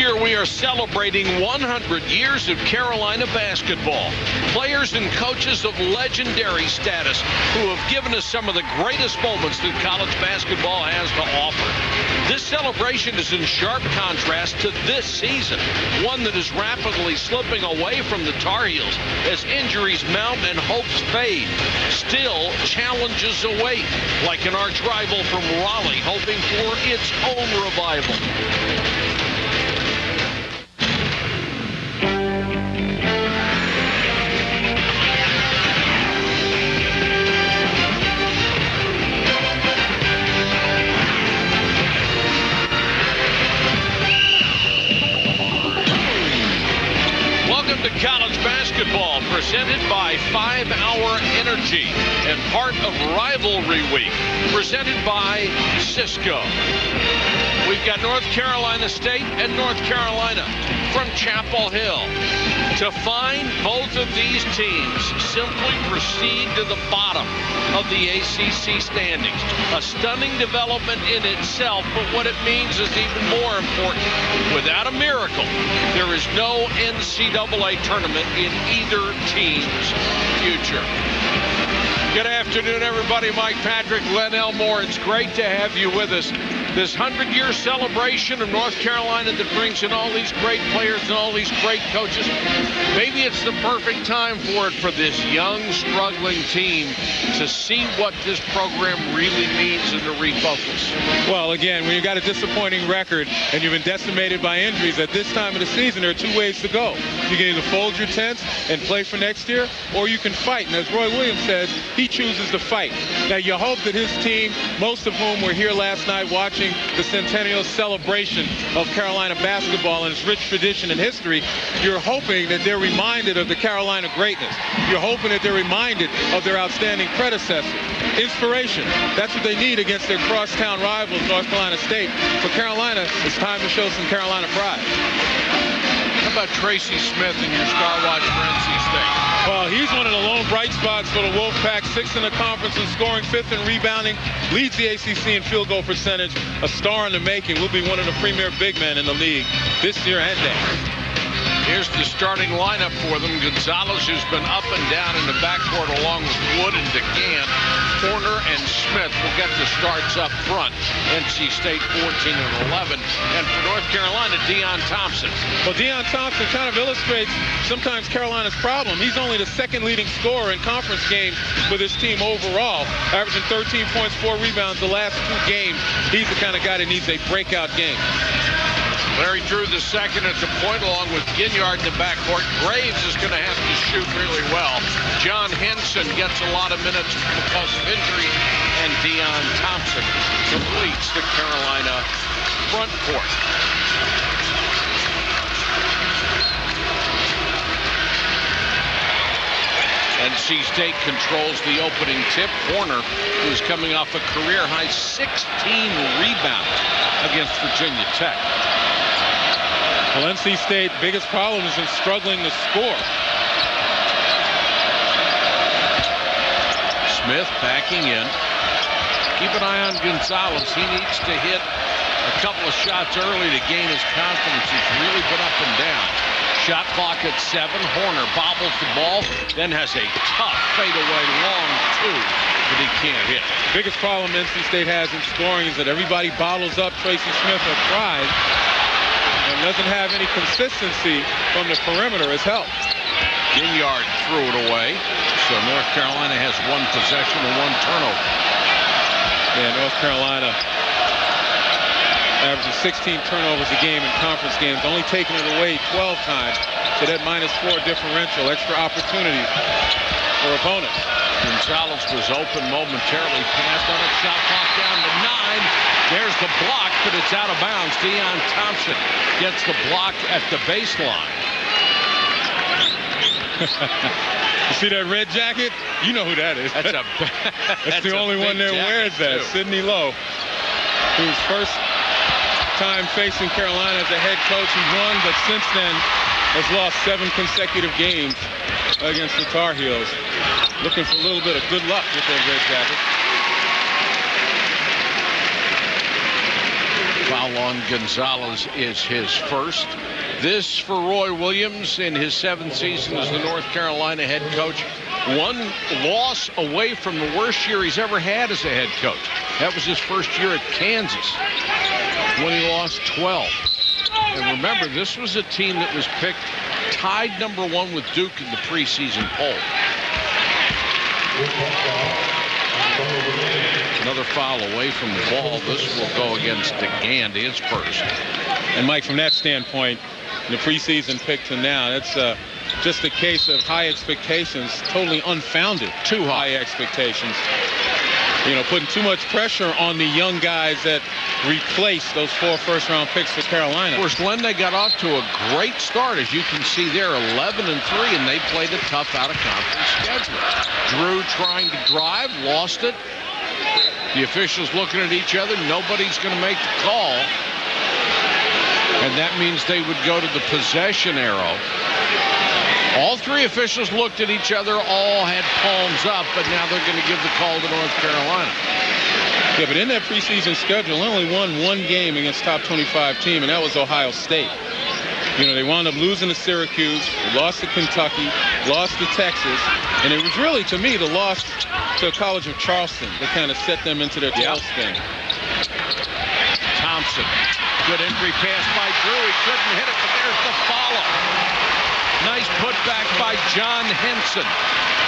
year we are celebrating 100 years of Carolina basketball. Players and coaches of legendary status who have given us some of the greatest moments that college basketball has to offer. This celebration is in sharp contrast to this season, one that is rapidly slipping away from the Tar Heels as injuries mount and hopes fade. Still, challenges await, like an arch rival from Raleigh hoping for its own revival. Welcome to college basketball, presented by 5 Hour Energy and part of Rivalry Week, presented by Cisco. We've got North Carolina State and North Carolina from Chapel Hill. To find both of these teams, simply proceed to the bottom of the ACC standings. A stunning development in itself, but what it means is even more important. Without a miracle, there is no NCAA tournament in either team's future. Good afternoon, everybody. Mike Patrick, Len Elmore. It's great to have you with us. This 100-year celebration of North Carolina that brings in all these great players and all these great coaches. Maybe it's the perfect time for it, for this young, struggling team to see what this program really means and to refocus. Well, again, when you've got a disappointing record and you've been decimated by injuries at this time of the season, there are two ways to go. You can either fold your tents and play for next year, or you can fight. And as Roy Williams says, he chooses to fight. Now, you hope that his team, most of whom were here last night watching the centennial celebration of Carolina basketball and its rich tradition and history, you're hoping that they're reminded of the Carolina greatness. You're hoping that they're reminded of their outstanding predecessor. Inspiration. That's what they need against their crosstown rivals, North Carolina State. For Carolina, it's time to show some Carolina pride. How about Tracy Smith and your star watch for NC State? Well, he's one of the lone bright spots for the Wolfpack. 6th in the conference in scoring, 5th in rebounding, leads the ACC in field goal percentage. A star in the making. Will be one of the premier big men in the league this year and next. Here's the starting lineup for them. Gonzalez, who's been up and down in the backcourt along with Wood and DeGant. Horner and Smith will get the starts up front. NC State 14 and 11. And for North Carolina, Deion Thompson. Well, Deion Thompson kind of illustrates sometimes Carolina's problem. He's only the second leading scorer in conference games for this team overall, averaging 13 points, 4 rebounds the last 2 games. He's the kind of guy that needs a breakout game. Larry Drew the second at the point, along with Ginyard in the backcourt. Graves is going to have to shoot really well. John Henson gets a lot of minutes because of injury, and Deion Thompson completes the Carolina front court. NC State controls the opening tip. Horner, who's coming off a career-high 16 rebounds against Virginia Tech. Well, NC State, biggest problem is in struggling to score. Smith backing in. Keep an eye on Gonzalez. He needs to hit a couple of shots early to gain his confidence. He's really been up and down. Shot clock at 7. Horner bobbles the ball, then has a tough fadeaway long 2 that he can't hit. Biggest problem NC State has in scoring is that everybody bottles up Tracy Smith or tries, and doesn't have any consistency from the perimeter has helped. Ginyard threw it away, so North Carolina has 1 possession and 1 turnover. Yeah, North Carolina averages 16 turnovers a game in conference games, only taking it away 12 times, so that -4 differential, extra opportunity for opponents. Gonzalez was open momentarily, passed on it, shot clock down to 9. There's the block, but it's out of bounds. Deion Thompson gets the block at the baseline. You see that red jacket? You know who that is. That's the only one that wears that. Too. Sidney Lowe, whose first time facing Carolina as a head coach, he won, but since then has lost 7 consecutive games against the Tar Heels. Looking for a little bit of good luck with that red jacket. Foul on Gonzalez is his first. This for Roy Williams in his 7th season as the North Carolina head coach. One loss away from the worst year he's ever had as a head coach. That was his first year at Kansas when he lost 12. And remember, this was a team that was picked tied #1 with Duke in the preseason poll. Another foul away from the ball. This will go against DeGand, his first. And Mike, from that standpoint, the preseason pick to now, that's just a case of high expectations, totally unfounded. Too high expectations. You know, putting too much pressure on the young guys that replaced those 4 first-round picks for Carolina. Of course, Glendale got off to a great start, as you can see there, 11-3, and they played a tough out-of-conference schedule. Drew trying to drive, lost it. The officials looking at each other. Nobody's going to make the call. And that means they would go to the possession arrow. All 3 officials looked at each other, all had palms up, but now they're going to give the call to North Carolina. Yeah, but in that preseason schedule, they only won 1 game against top 25 team, and that was Ohio State. You know, they wound up losing to Syracuse, lost to Kentucky, lost to Texas, and it was really, to me, the loss to the College of Charleston that kind of set them into their tailspin. Thompson, good entry pass by Drew. He couldn't hit it, but there's the follow. Nice putback by John Henson.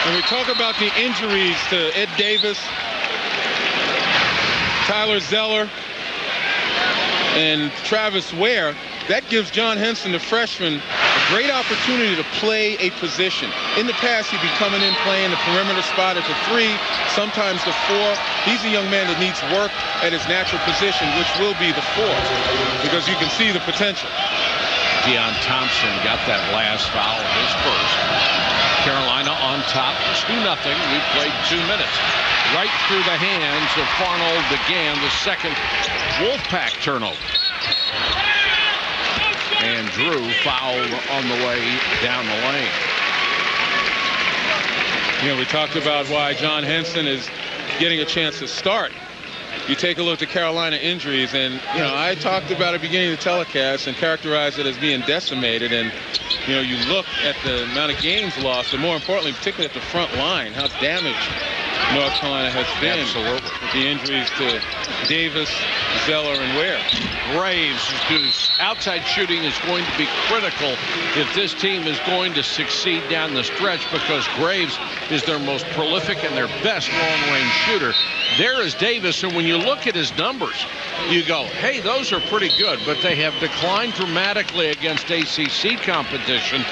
And we talk about the injuries to Ed Davis, Tyler Zeller, and Travis Ware. That gives John Henson, the freshman, a great opportunity to play a position. In the past, he'd be coming in playing the perimeter spot at the 3, sometimes the 4. He's a young man that needs work at his natural position, which will be the 4, because you can see the potential. Deion Thompson got that last foul, his first. Carolina on top, 2-0. We played 2 minutes. Right through the hands of Farnold DeGand, the second Wolfpack turnover. And Drew fouled on the way down the lane. You know, we talked about why John Henson is getting a chance to start. You take a look at Carolina injuries, and, you know, I talked about at the beginning of the telecast and characterized it as being decimated. And, you know, you look at the amount of games lost, but more importantly, particularly at the front line, how damaged North Carolina has been. Absolutely. With the injuries to Davis, Zeller, and Ware. Graves, whose outside shooting is going to be critical if this team is going to succeed down the stretch, because Graves is their most prolific and their best long-range shooter. There is Davis, and when you look at his numbers, you go, hey, those are pretty good, but they have declined dramatically against ACC competition,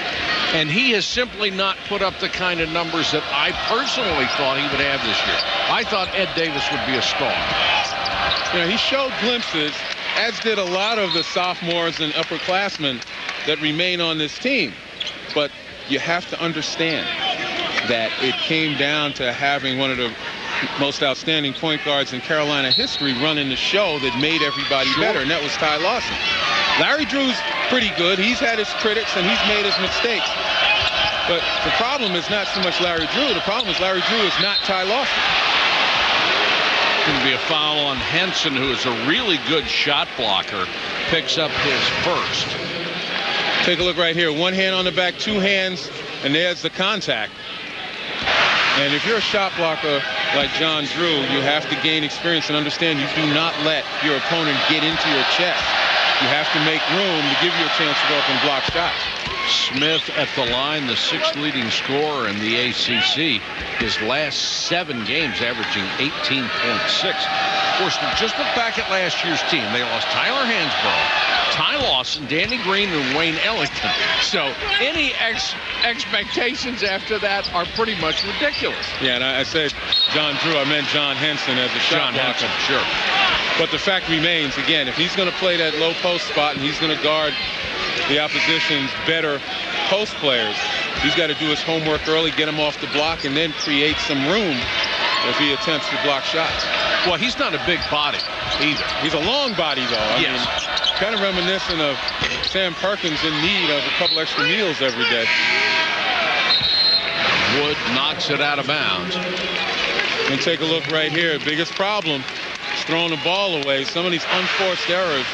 and he has simply not put up the kind of numbers that I personally thought he would have this year. I thought Ed Davis would be a star. You know, he showed glimpses, as did a lot of the sophomores and upperclassmen that remain on this team. But you have to understand that it came down to having one of the most outstanding point guards in Carolina history running the show that made everybody better, and that was Ty Lawson. Larry Drew's pretty good. He's had his critics, and he's made his mistakes. But the problem is not so much Larry Drew. The problem is Larry Drew is not Ty Lawson. Going to be a foul on Henson, who is a really good shot blocker. Picks up his first. Take a look right here. 1 hand on the back, 2 hands, and there's the contact. And if you're a shot blocker like John Drew, you have to gain experience and understand you do not let your opponent get into your chest. You have to make room to give you a chance to go up and block shots. Smith at the line, the 6th leading scorer in the ACC. His last 7 games averaging 18.6. Of course, just look back at last year's team. They lost Tyler Hansbrough, Ty Lawson, Danny Green, and Wayne Ellington. So any expectations after that are pretty much ridiculous. Yeah, and I said John Drew. I meant John Henson as a shot blocker. Henson, sure. But the fact remains, again, if he's going to play that low post spot and he's going to guard the opposition's better post players, he's got to do his homework early, get him off the block, and then create some room if he attempts to block shots. Well, he's not a big body either. He's a long body, though. I mean, kind of reminiscent of Sam Perkins in need of a couple extra meals every day. Wood knocks it out of bounds. And take a look right here. Biggest problem is throwing the ball away. Some of these unforced errors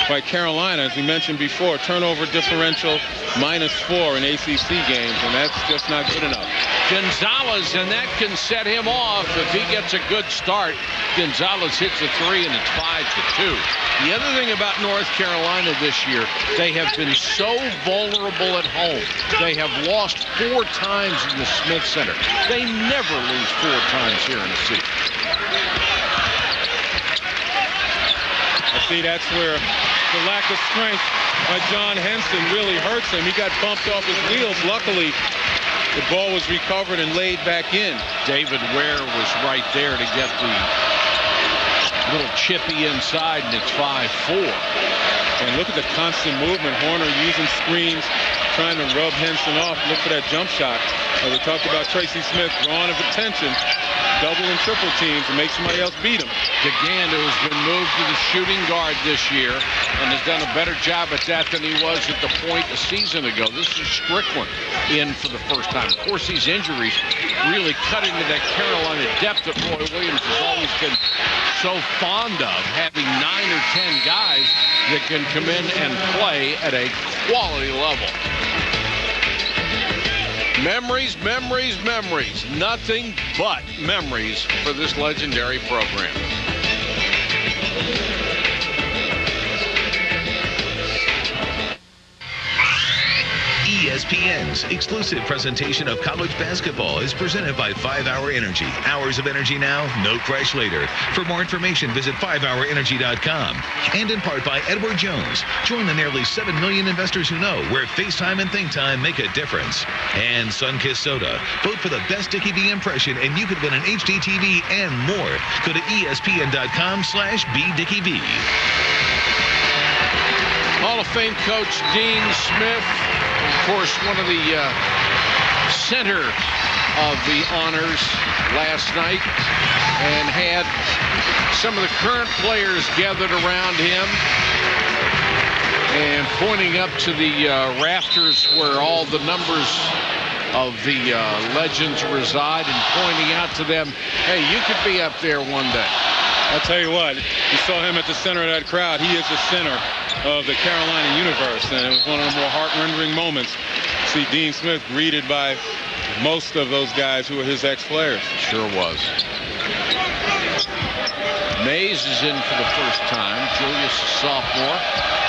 by Carolina. As we mentioned before, turnover differential -4 in ACC games, and that's just not good enough. Gonzalez, and that can set him off if he gets a good start. Gonzalez hits a 3, and it's 5-2. The other thing about North Carolina this year, they have been so vulnerable at home. They have lost 4 times in the Smith Center. They never lose 4 times here in a season. See, that's where the lack of strength by John Henson really hurts him. He got bumped off his wheels. Luckily, the ball was recovered and laid back in. David Ware was right there to get the little chippy inside, and it's 5-4. And look at the constant movement. Horner using screens, trying to rub Henson off. Look for that jump shot. We talked about Tracy Smith drawing his attention, double and triple teams, and make somebody else beat him. DeGan, who has been moved to the shooting guard this year and has done a better job at that than he was at the point a season ago. This is Strickland in for the first time. Of course, these injuries really cut into that Carolina depth that Roy Williams has always been so fond of, having 9 or 10 guys that can come in and play at a quality level. Memories, memories, memories. Nothing but memories for this legendary program. ESPN's exclusive presentation of college basketball is presented by 5-Hour Energy. Hours of energy now, no crash later. For more information, visit 5hourenergy.com. And in part by Edward Jones. Join the nearly 7 million investors who know where FaceTime and Think Time make a difference. And Sunkist Soda. Vote for the best Dickie V impression and you could win an HD TV and more. Go to ESPN.com/BDickieV. Hall of Fame coach Dean Smith, of course, one of the center of the honors last night, and had some of the current players gathered around him and pointing up to the rafters where all the numbers of the legends reside and pointing out to them, hey, you could be up there one day. I'll tell you what, you saw him at the center of that crowd. He is the center of the Carolina universe, and it was one of the more heart-rendering moments to see Dean Smith greeted by most of those guys who were his ex-players. Sure was. Mays is in for the first time. Julius, a sophomore,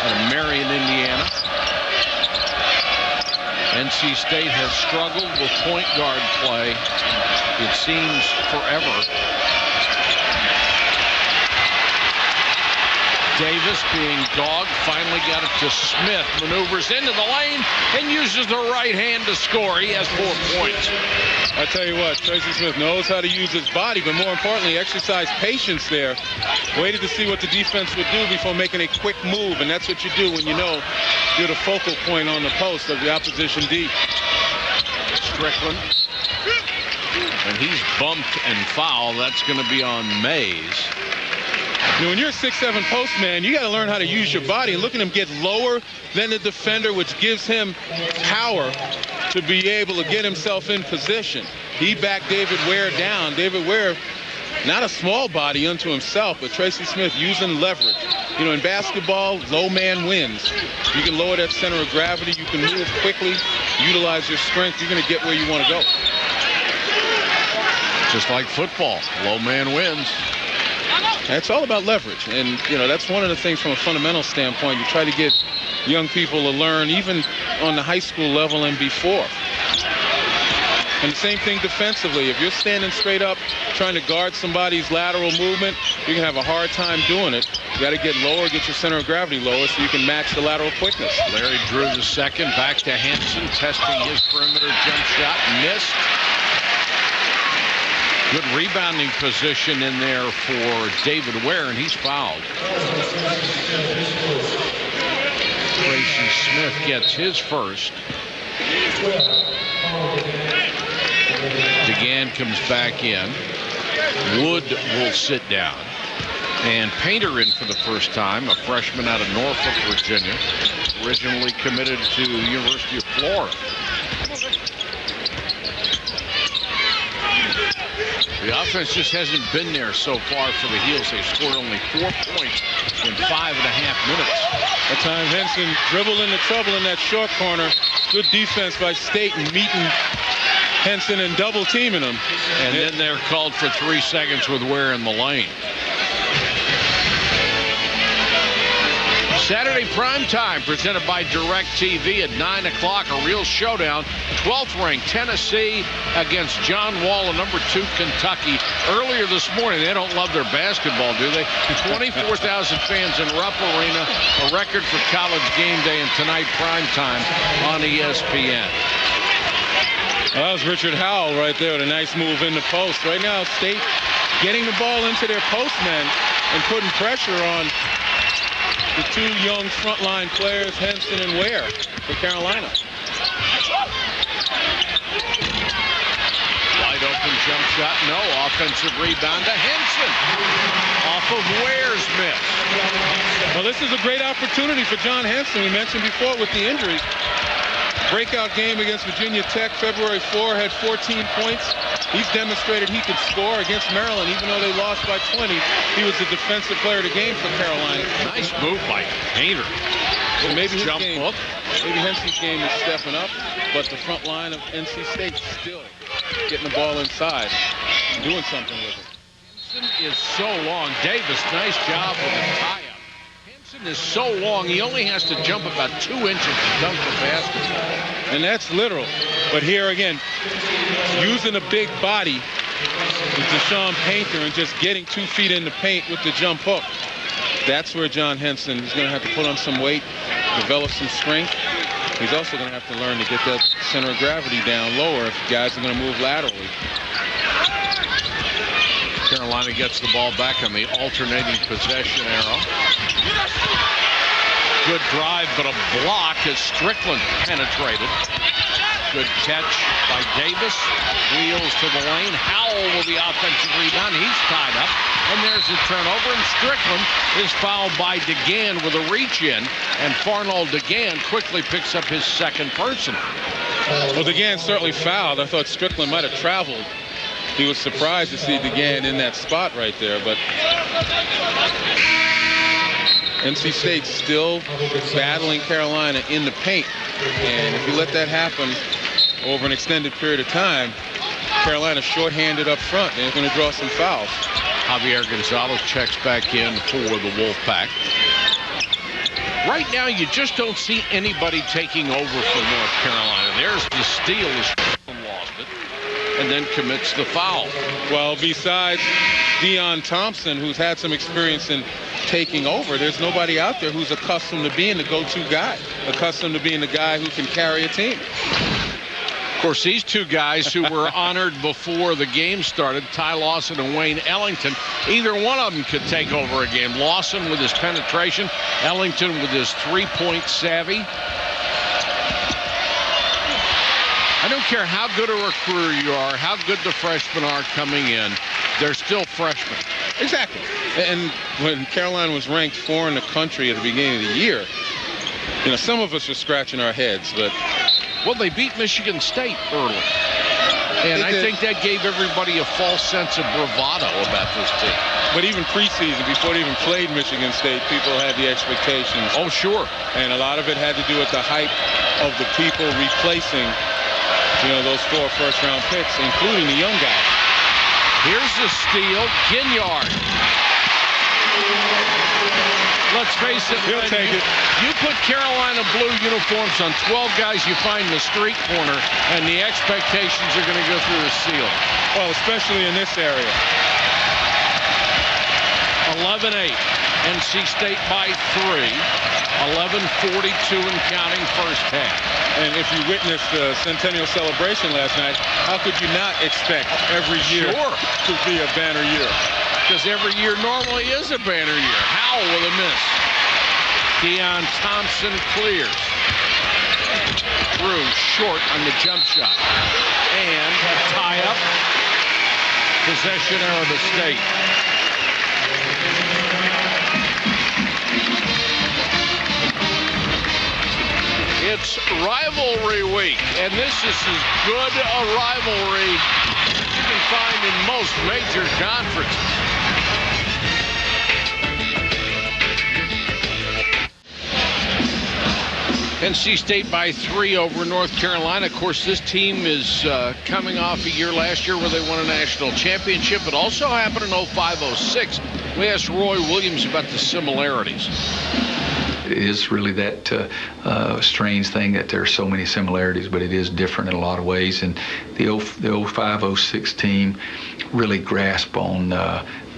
out of Marion, Indiana. NC State has struggled with point guard play, it seems, forever. Davis, being dogged, finally got it to Smith. Maneuvers into the lane and uses the right hand to score. He has 4 points. I tell you what, Tracy Smith knows how to use his body, but more importantly, exercise patience there. Waited to see what the defense would do before making a quick move, and that's what you do when you know you're the focal point on the post of the opposition D. Strickland. And he's bumped and fouled. That's going to be on Mays. You know, when you're a 6'7" post man, you got to learn how to use your body. And look at him get lower than the defender, which gives him power to be able to get himself in position. He backed David Ware down. David Ware, not a small body unto himself, but Tracy Smith using leverage. You know, in basketball, low man wins. You can lower that center of gravity. You can move quickly, utilize your strength. You're going to get where you want to go. Just like football, low man wins. It's all about leverage, and you know that's one of the things from a fundamental standpoint. You try to get young people to learn, even on the high school level and before. And the same thing defensively. If you're standing straight up trying to guard somebody's lateral movement, you're gonna have a hard time doing it. You got to get lower, get your center of gravity lower, so you can match the lateral quickness. Larry Drew the second, back to Henson, testing his perimeter jump shot, missed. Good rebounding position in there for David Ware, and he's fouled. Tracy Smith gets his first. DeGan comes back in. Wood will sit down. And Painter in for the first time, a freshman out of Norfolk, Virginia, originally committed to the University of Florida. The offense just hasn't been there so far for the Heels. They scored only 4 points in 5.5 minutes. At times, Henson dribbled into trouble in that short corner. Good defense by State and meeting Henson and double teaming him. And then they're called for 3 seconds with Ware in the lane. Saturday prime time presented by DirecTV at 9 o'clock. A real showdown. 12th ranked Tennessee against John Wall, number 2 Kentucky. Earlier this morning, they don't love their basketball, do they? 24,000 fans in Rupp Arena, a record for college game day, and tonight prime time on ESPN. Well, that was Richard Howell right there with a nice move in the post. Right now, State getting the ball into their postmen and putting pressure on the 2 young frontline players, Henson and Ware, for Carolina. Wide open jump shot, no. Offensive rebound to Henson. Off of Ware's miss. Well, this is a great opportunity for John Henson. We mentioned before with the injuries. Breakout game against Virginia Tech, February 4, had 14 points. He's demonstrated he could score against Maryland, even though they lost by 20. He was the defensive player of the game for Carolina. Nice move by Painter. So maybe his jump game, hook. Maybe Henson's game is stepping up, but the front line of NC State still getting the ball inside and doing something with it. Henson is so long. Davis, nice job with the tie-up. Henson is so long, he only has to jump about 2 inches to dunk the basketball. And that's literal. But here again, using a big body with Deshaun Painter and just getting 2 feet in the paint with the jump hook. That's where John Henson is going to have to put on some weight, develop some strength. He's also going to have to learn to get that center of gravity down lower if guys are going to move laterally. Carolina gets the ball back on the alternating possession arrow. Good drive, but a block as Strickland penetrated. Good catch by Davis. Wheels to the lane. Howell with the offensive rebound. He's tied up. And there's a turnover. And Strickland is fouled by DeGan with a reach-in. And Farnell DeGan quickly picks up his 2nd personal. Well, DeGan certainly fouled. I thought Strickland might have traveled. He was surprised to see DeGan in that spot right there. But NC State still battling Carolina in the paint. And if you let that happen over an extended period of time, Carolina shorthanded up front. They're going to draw some fouls. Javier Gonzalez checks back in for the Wolfpack. Right now, you just don't see anybody taking over for North Carolina. There's the steal as Strickland lost it, and then commits the foul. Well, besides Deion Thompson, who's had some experience in taking over, there's nobody out there who's accustomed to being the go-to guy, accustomed to being the guy who can carry a team. Of course, these 2 guys who were honored before the game started, Ty Lawson and Wayne Ellington, either one of them could take over a game. Lawson with his penetration, Ellington with his 3-point savvy. I don't care how good a recruiter you are, how good the freshmen are coming in, they're still freshmen. Exactly. And when Carolina was ranked 4 in the country at the beginning of the year, you know, some of us were scratching our heads, but... Well, they beat Michigan State early. And I think that gave everybody a false sense of bravado about this team. But even preseason, before they even played Michigan State, people had the expectations. Oh, sure. And a lot of it had to do with the hype of the people replacing, you know, those 4 first-round picks, including the young guys. Here's the steal. Ginyard. Let's face it, he'll take it. You put Carolina blue uniforms on 12 guys you find in the street corner, and the expectations are going to go through the ceiling. Well, especially in this area. 11-8. NC State by 3. 11:42 and counting first half. And if you witnessed the Centennial celebration last night, how could you not expect every year to be a banner year? Because every year normally is a banner year. Howell with a miss. Deion Thompson clears. Through short on the jump shot. And a tie-up. Possession error to State. It's rivalry week, and this is as good a rivalry as you can find in most major conferences. NC State by 3 over North Carolina. Of course, this team is coming off a year last year where they won a national championship. It also happened in 05-06. We asked Roy Williams about the similarities. It is really that strange thing that there are so many similarities, but it is different in a lot of ways. And the 05-06 team really grasped on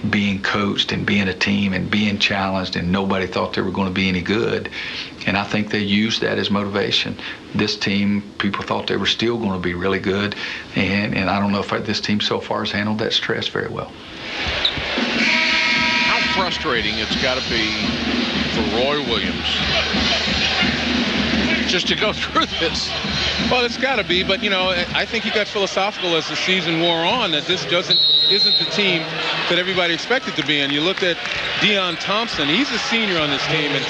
being coached and being a team and being challenged, and nobody thought they were going to be any good. And I think they used that as motivation. This team, people thought they were still going to be really good, and I don't know if this team so far has handled that stress very well. How frustrating it's got to be for Roy Williams just to go through this. Well, it's got to be, but, you know, I think he got philosophical as the season wore on, that this isn't the team that everybody expected to be. And you looked at Deon Thompson. He's a senior on this team, and,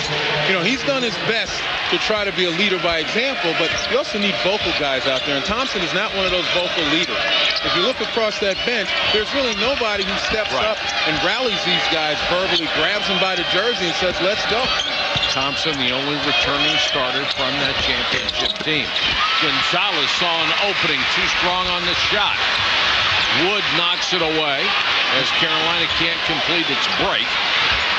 you know, he's done his best to try to be a leader by example, but you also need vocal guys out there, and Thompson is not one of those vocal leaders. If you look across that bench, there's really nobody who steps up and rallies these guys verbally, grabs them by the jersey and says, let's go. Thompson, the only returning starter from that championship team. Gonzalez saw an opening, too strong on the shot. Wood knocks it away as Carolina can't complete its break.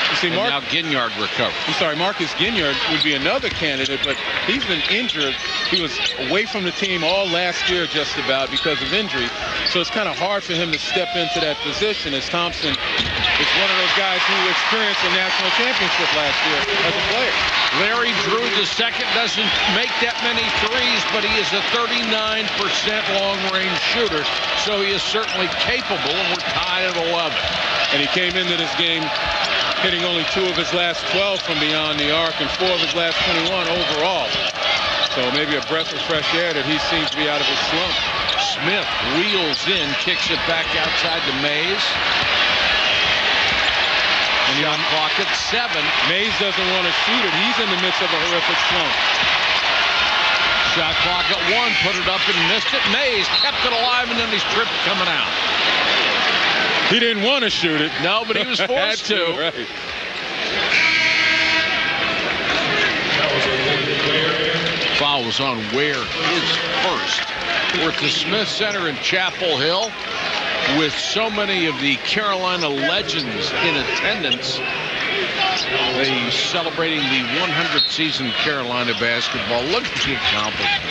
You see, now Ginyard recovers. I'm sorry, Marcus Ginyard would be another candidate, but he's been injured. He was away from the team all last year just about because of injury. So it's kind of hard for him to step into that position, as Thompson is one of those guys who experienced a national championship last year as a player. Larry Drew II doesn't make that many threes, but he is a 39% long-range shooter, so he is certainly capable, and we're tied at 11. And he came into this game hitting only 2 of his last 12 from beyond the arc and 4 of his last 21 overall. So maybe a breath of fresh air that he seems to be out of his slump. Smith wheels in, kicks it back outside to Mays. And shot clock at 7. Mays doesn't want to shoot it. He's in the midst of a horrific slump. Shot clock at 1, put it up and missed it. Mays kept it alive, and then he's tripped coming out. He didn't want to shoot it. No, but he was forced to. Right. Foul was on Ware, his first. We're at the Smith Center in Chapel Hill with so many of the Carolina legends in attendance. They celebrating the 100th season of Carolina basketball. Look at the accomplishment.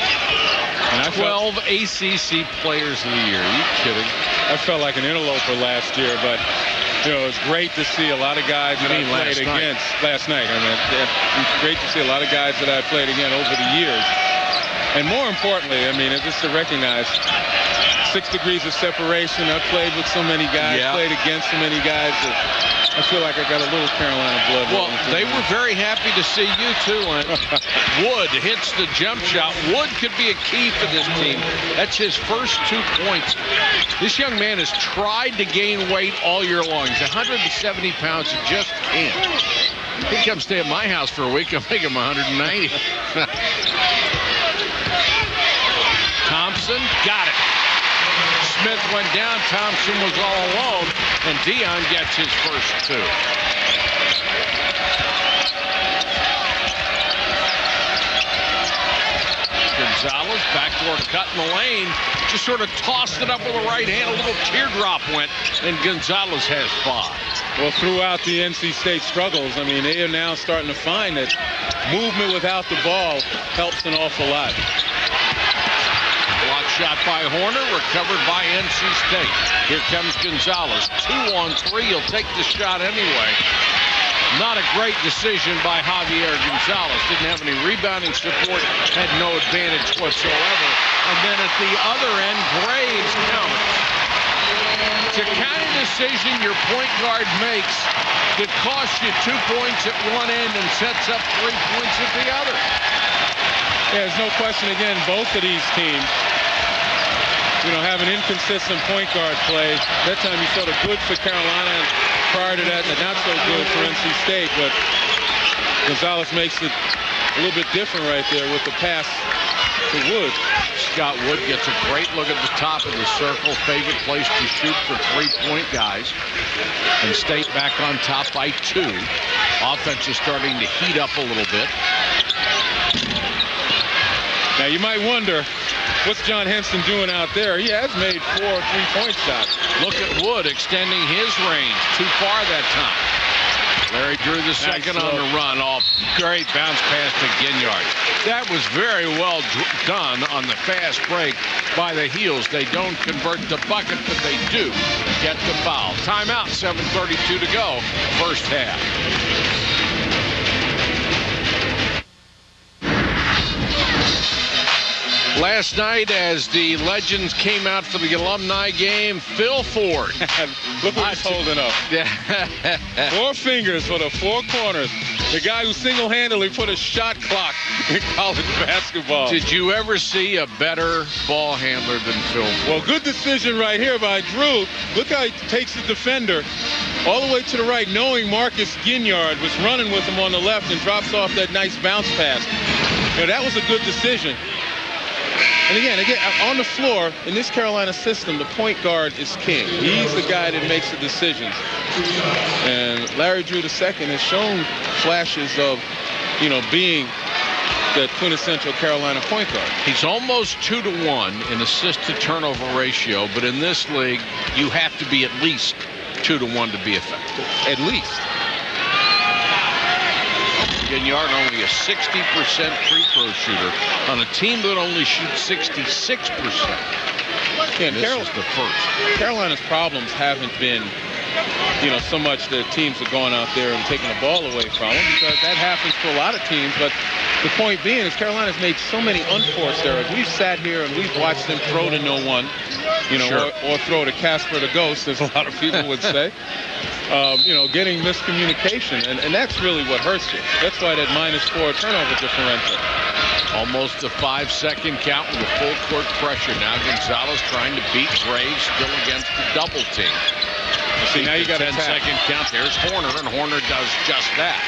And 12 ACC Players of the Year. Are you kidding? I felt like an interloper last year, but you know, it was great to see a lot of guys that I played against last night. I mean, it's great to see a lot of guys that I played against over the years. And more importantly, I mean, just to recognize 6 degrees of separation. I've played with so many guys, played against so many guys that I feel like I got a little Carolina blood. Well, they were very happy to see you too, Len. Wood hits the jump shot. Wood could be a key for this team. That's his first 2 points. This young man has tried to gain weight all year long. He's 170 pounds. He just can't. He comes stay at my house for a week. I'll make him 190. Thompson got it. Smith went down. Thompson was all alone, and Dion gets his first 2. Gonzalez, backdoor cut in the lane, just sort of tossed it up with the right hand. A little teardrop went, and Gonzalez has 5. Well, throughout the NC State struggles, I mean, they are now starting to find that movement without the ball helps an awful lot. Block shot by Horner, recovered by NC State. Here comes Gonzalez. 2 on 3. He'll take the shot anyway. Not a great decision by Javier Gonzalez. Didn't have any rebounding support. Had no advantage whatsoever. And then at the other end, Graves counts. It's the kind of decision your point guard makes that costs you 2 points at one end and sets up 3 points at the other. Yeah, there's no question, again, both of these teams, you know, have an inconsistent point guard play. That time you saw the good for Carolina, and prior to that, the not so good for NC State. But Gonzalez makes it a little bit different right there with the pass to Wood. Scott Wood gets a great look at the top of the circle. Favorite place to shoot for three-point guys. And State back on top by 2. Offense is starting to heat up a little bit. Now you might wonder, what's John Henson doing out there? He has made 4 3-point shots. Look at Wood extending his range. Too far that time. Larry Drew the second on the run. Great bounce pass to Ginyard. That was very well done on the fast break by the Heels. They don't convert the bucket, but they do get the foul. Timeout, 7:32 to go, first half. Last night, as the Legends came out for the alumni game, Phil Ford. Look what he's holding up. 4 fingers for the 4 corners. The guy who single-handedly put a shot clock in college basketball. Did you ever see a better ball handler than Phil Ford? Well, good decision right here by Drew. Look how he takes the defender all the way to the right, knowing Marcus Ginyard was running with him on the left and drops off that nice bounce pass. You know, that was a good decision. And again, on the floor, in this Carolina system, the point guard is king. He's the guy that makes the decisions. And Larry Drew II has shown flashes of, being the quintessential Carolina point guard. He's almost 2-to-1 in assist-to-turnover ratio, but in this league, you have to be at least 2-to-1 to be effective. At least. Ginyard only a 60% free throw shooter on a team that only shoots 66%. Yeah, this is the first. Carolina's problems haven't been, so much that teams are going out there and taking the ball away from them, because that happens to a lot of teams. But the point being is Carolina's made so many unforced errors. We've sat here and we've watched them throw to no one, sure. or throw to Casper the Ghost, as a lot of people would say. Getting miscommunication, and that's really what hurts you. That's why that -4 turnover differential. Almost a 5-second count with a full court pressure. Now Gonzalez trying to beat Graves, still against the double team. See, now you got a 10-second count. There's Horner, and Horner does just that.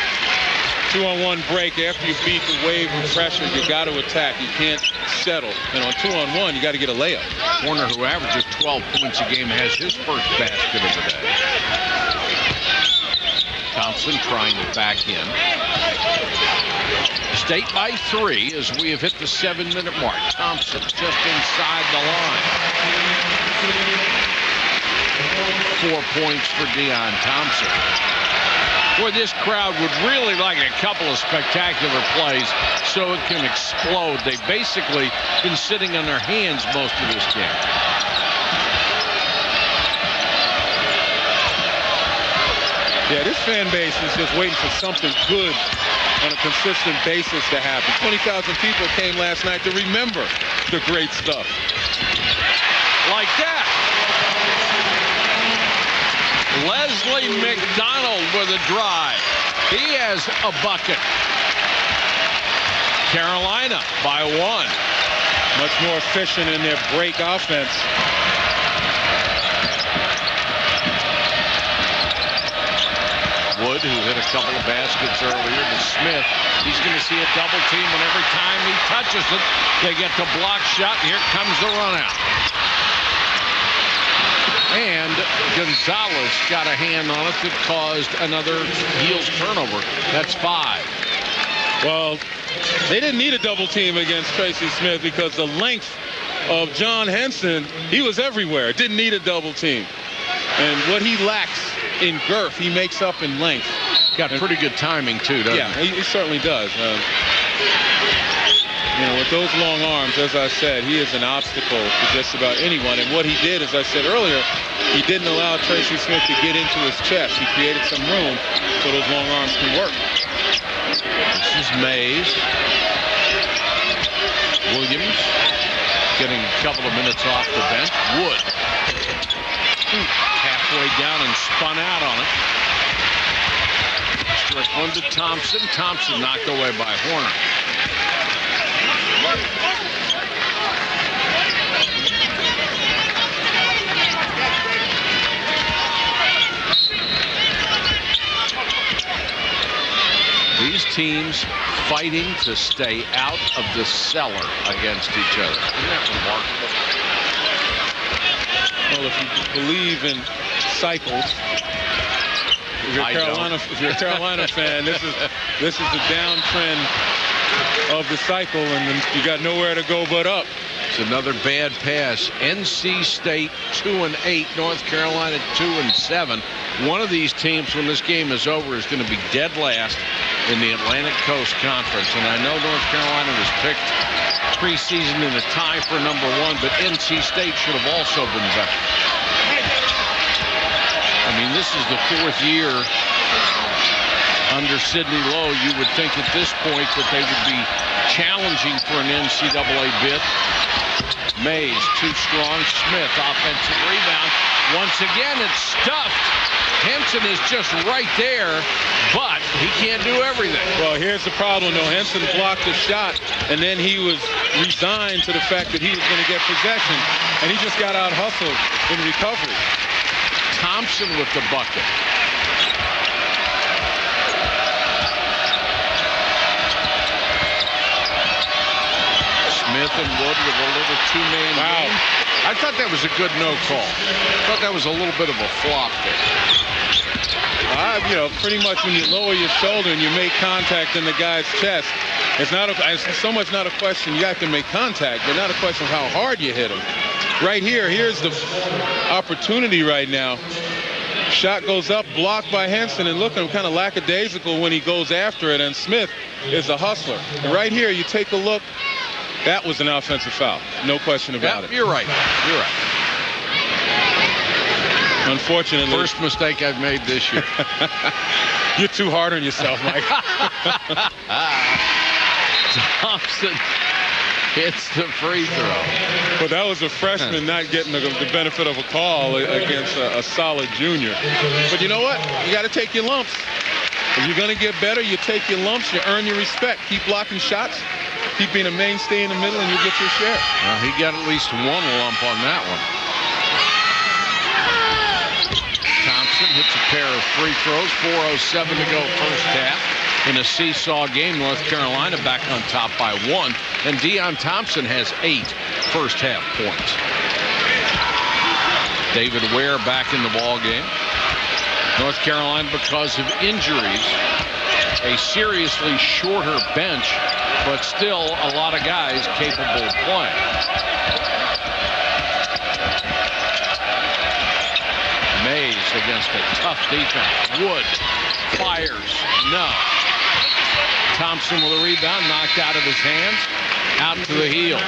2-on-1 break. After you beat the wave of pressure, you got to attack. You can't settle. And on 2-on-1, you got to get a layup. Horner, who averages 12 points a game, has his first basket of the day. Thompson trying to back in. State by 3 as we have hit the 7-minute mark. Thompson just inside the line. 4 points for Deon Thompson. Boy, this crowd would really like a couple of spectacular plays so it can explode. They've basically been sitting on their hands most of this game. Yeah, this fan base is just waiting for something good on a consistent basis to happen. 20,000 people came last night to remember the great stuff. Like that. Leslie McDonald with a drive. He has a bucket. Carolina by 1. Much more efficient in their break offense. Wood, who hit a couple of baskets earlier, to Smith. He's going to see a double team, and every time he touches it, they get the block shot, and here comes the run out. And Gonzalez got a hand on it that caused another Heels turnover. That's 5. Well, they didn't need a double team against Tracy Smith because the length of John Henson, he was everywhere. Didn't need a double team. And what he lacks in girth, he makes up in length. Got pretty good timing, too, doesn't he? Yeah, he certainly does. With those long arms, as I said, he is an obstacle to just about anyone. And what he did, as I said earlier, he didn't allow Tracy Smith to get into his chest. He created some room so those long arms can work. This is Mays. Williams getting a couple of minutes off the bench. Wood. Halfway down and spun out on it. Strickland to Thompson. Thompson knocked away by Horner. These teams fighting to stay out of the cellar against each other. Isn't that remarkable? Well, if you believe in cycles, if you're a Carolina fan, this is the downtrend of the cycle, and then you got nowhere to go but up. It's another bad pass. NC State 2-8, North Carolina 2-7. One of these teams, when this game is over, is going to be dead last in the Atlantic Coast Conference. And I know North Carolina was picked preseason in a tie for number 1, but NC State should have also been better. I mean, this is the 4th year under Sidney Lowe. You would think at this point that they would be challenging for an NCAA bid. Mays, too strong. Smith, offensive rebound. Once again, it's stuffed. Henson is just right there, but he can't do everything. Well, here's the problem, though. Henson blocked the shot, and then he was resigned to the fact that he was going to get possession, and he just got out-hustled in recovery. Thompson with the bucket. Smith and Wood with a little two-man game. I thought that was a good no call. I thought that was a little bit of a flop there. You know, pretty much when you lower your shoulder and you make contact in the guy's chest, it's so much not a question. You have to make contact, but not a question of how hard you hit him. Right here's the opportunity right now. Shot goes up, blocked by Henson, and look at him kind of lackadaisical when he goes after it, and Smith is a hustler. And right here, you take a look. That was an offensive foul. No question about it. You're right. You're right. Unfortunately. First mistake I've made this year. You're too hard on yourself, Mike. Thompson hits the free throw. But that was a freshman not getting the benefit of a call against a solid junior. But you know what? You got to take your lumps. If you're going to get better, you take your lumps, you earn your respect. Keep blocking shots. Keep being a mainstay in the middle, and you get your share. Well, he got at least one lump on that one. Thompson hits a pair of free throws. 4:07 to go first half. In a seesaw game, North Carolina back on top by 1. And Deion Thompson has 8 first half points. David Ware back in the ball game. North Carolina, because of injuries, a seriously shorter bench, but still a lot of guys capable of playing. Mays against a tough defense. Wood fires. No. Thompson with a rebound, knocked out of his hands, out to the heel.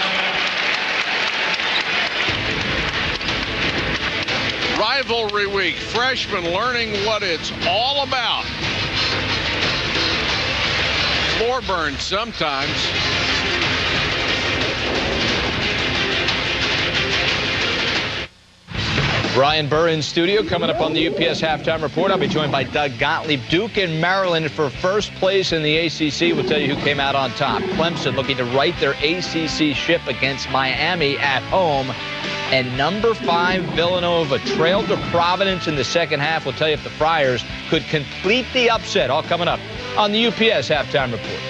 Rivalry week, freshmen learning what it's all about. Floor burn sometimes. Brian Burr in studio. Coming up on the UPS Halftime Report, I'll be joined by Doug Gottlieb. Duke and Maryland for first place in the ACC. We'll tell you who came out on top. Clemson looking to right their ACC ship against Miami at home. And number 5 Villanova trailed to Providence in the second half. We'll tell you if the Friars could complete the upset. All coming up on the UPS Halftime Report.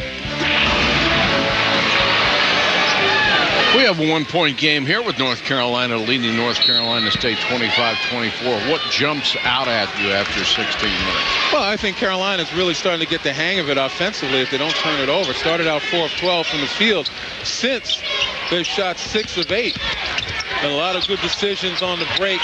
We have a 1-point game here with North Carolina leading North Carolina State 25-24. What jumps out at you after 16 minutes? Well, I think Carolina's really starting to get the hang of it offensively if they don't turn it over. Started out 4 of 12 from the field. Since they've shot 6 of 8. And a lot of good decisions on the break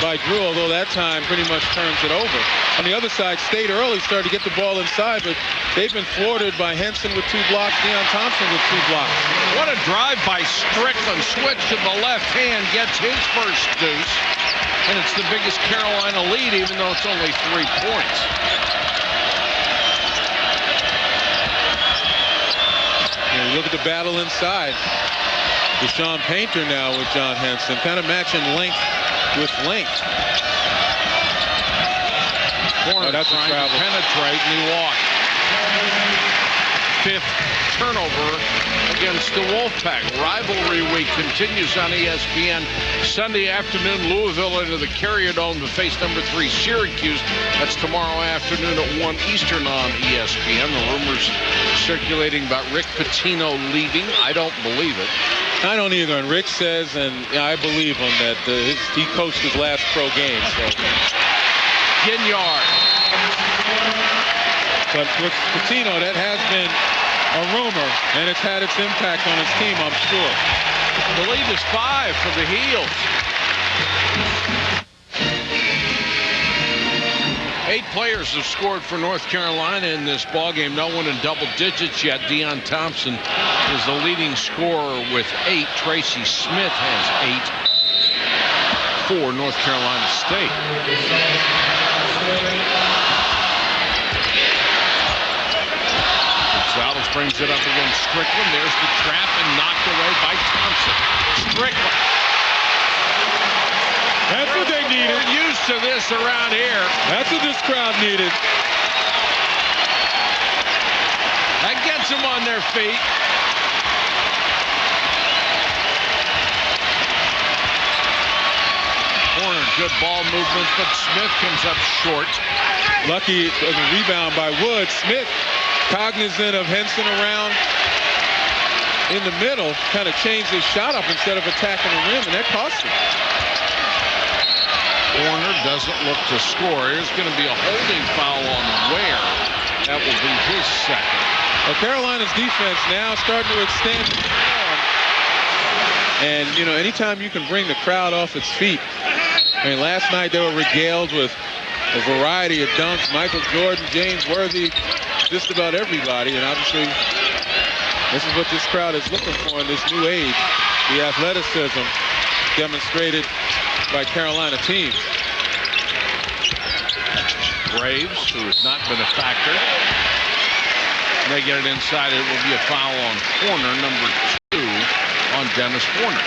by Drew, although that time pretty much turns it over. On the other side, State early started to get the ball inside, but they've been thwarted by Henson with 2 blocks, Deion Thompson with 2 blocks. What a drive by Strickland. Switch to the left hand, gets his first deuce. And it's the biggest Carolina lead, even though it's only 3 points. And you look at the battle inside. Deshaun Painter now with John Henson, kind of matching length with length. Corner that's trying a travel. to penetrate, and he walked. 5th turnover against the Wolfpack. Rivalry week continues on ESPN. Sunday afternoon, Louisville into the Carrier Dome to face number 3 Syracuse. That's tomorrow afternoon at 1 Eastern on ESPN. The rumors circulating about Rick Pitino leaving. I don't believe it. I don't either, and Rick says, and I believe him, that he coached his last pro game. So. Ginyard. But with Pitino, that has been a rumor, and it's had its impact on his team, I'm sure. The lead is 5 for the Heels. 8 players have scored for North Carolina in this ballgame. No one in double digits yet. Deion Thompson is the leading scorer with 8. Tracy Smith has 8 for North Carolina State. Gonzalez brings it up against Strickland. There's the trap and knocked away by Thompson. Strickland. That's what they needed. We're used to this around here. That's what this crowd needed. That gets them on their feet. Corner, good ball movement, but Smith comes up short. Lucky a rebound by Wood. Smith, cognizant of Henson around in the middle, kind of changed his shot up instead of attacking the rim, and that cost him. Warner doesn't look to score. There's going to be a holding foul on Ware. That will be his second. Well, Carolina's defense now starting to extend the form. And, you know, anytime you can bring the crowd off its feet. I mean, last night they were regaled with a variety of dunks. Michael Jordan, James Worthy, just about everybody. And obviously, this is what this crowd is looking for in this new age. The athleticism demonstrated by Carolina teams. Graves, who has not been a factor. They get it inside. It will be a foul on corner number 2 on Dennis Warner.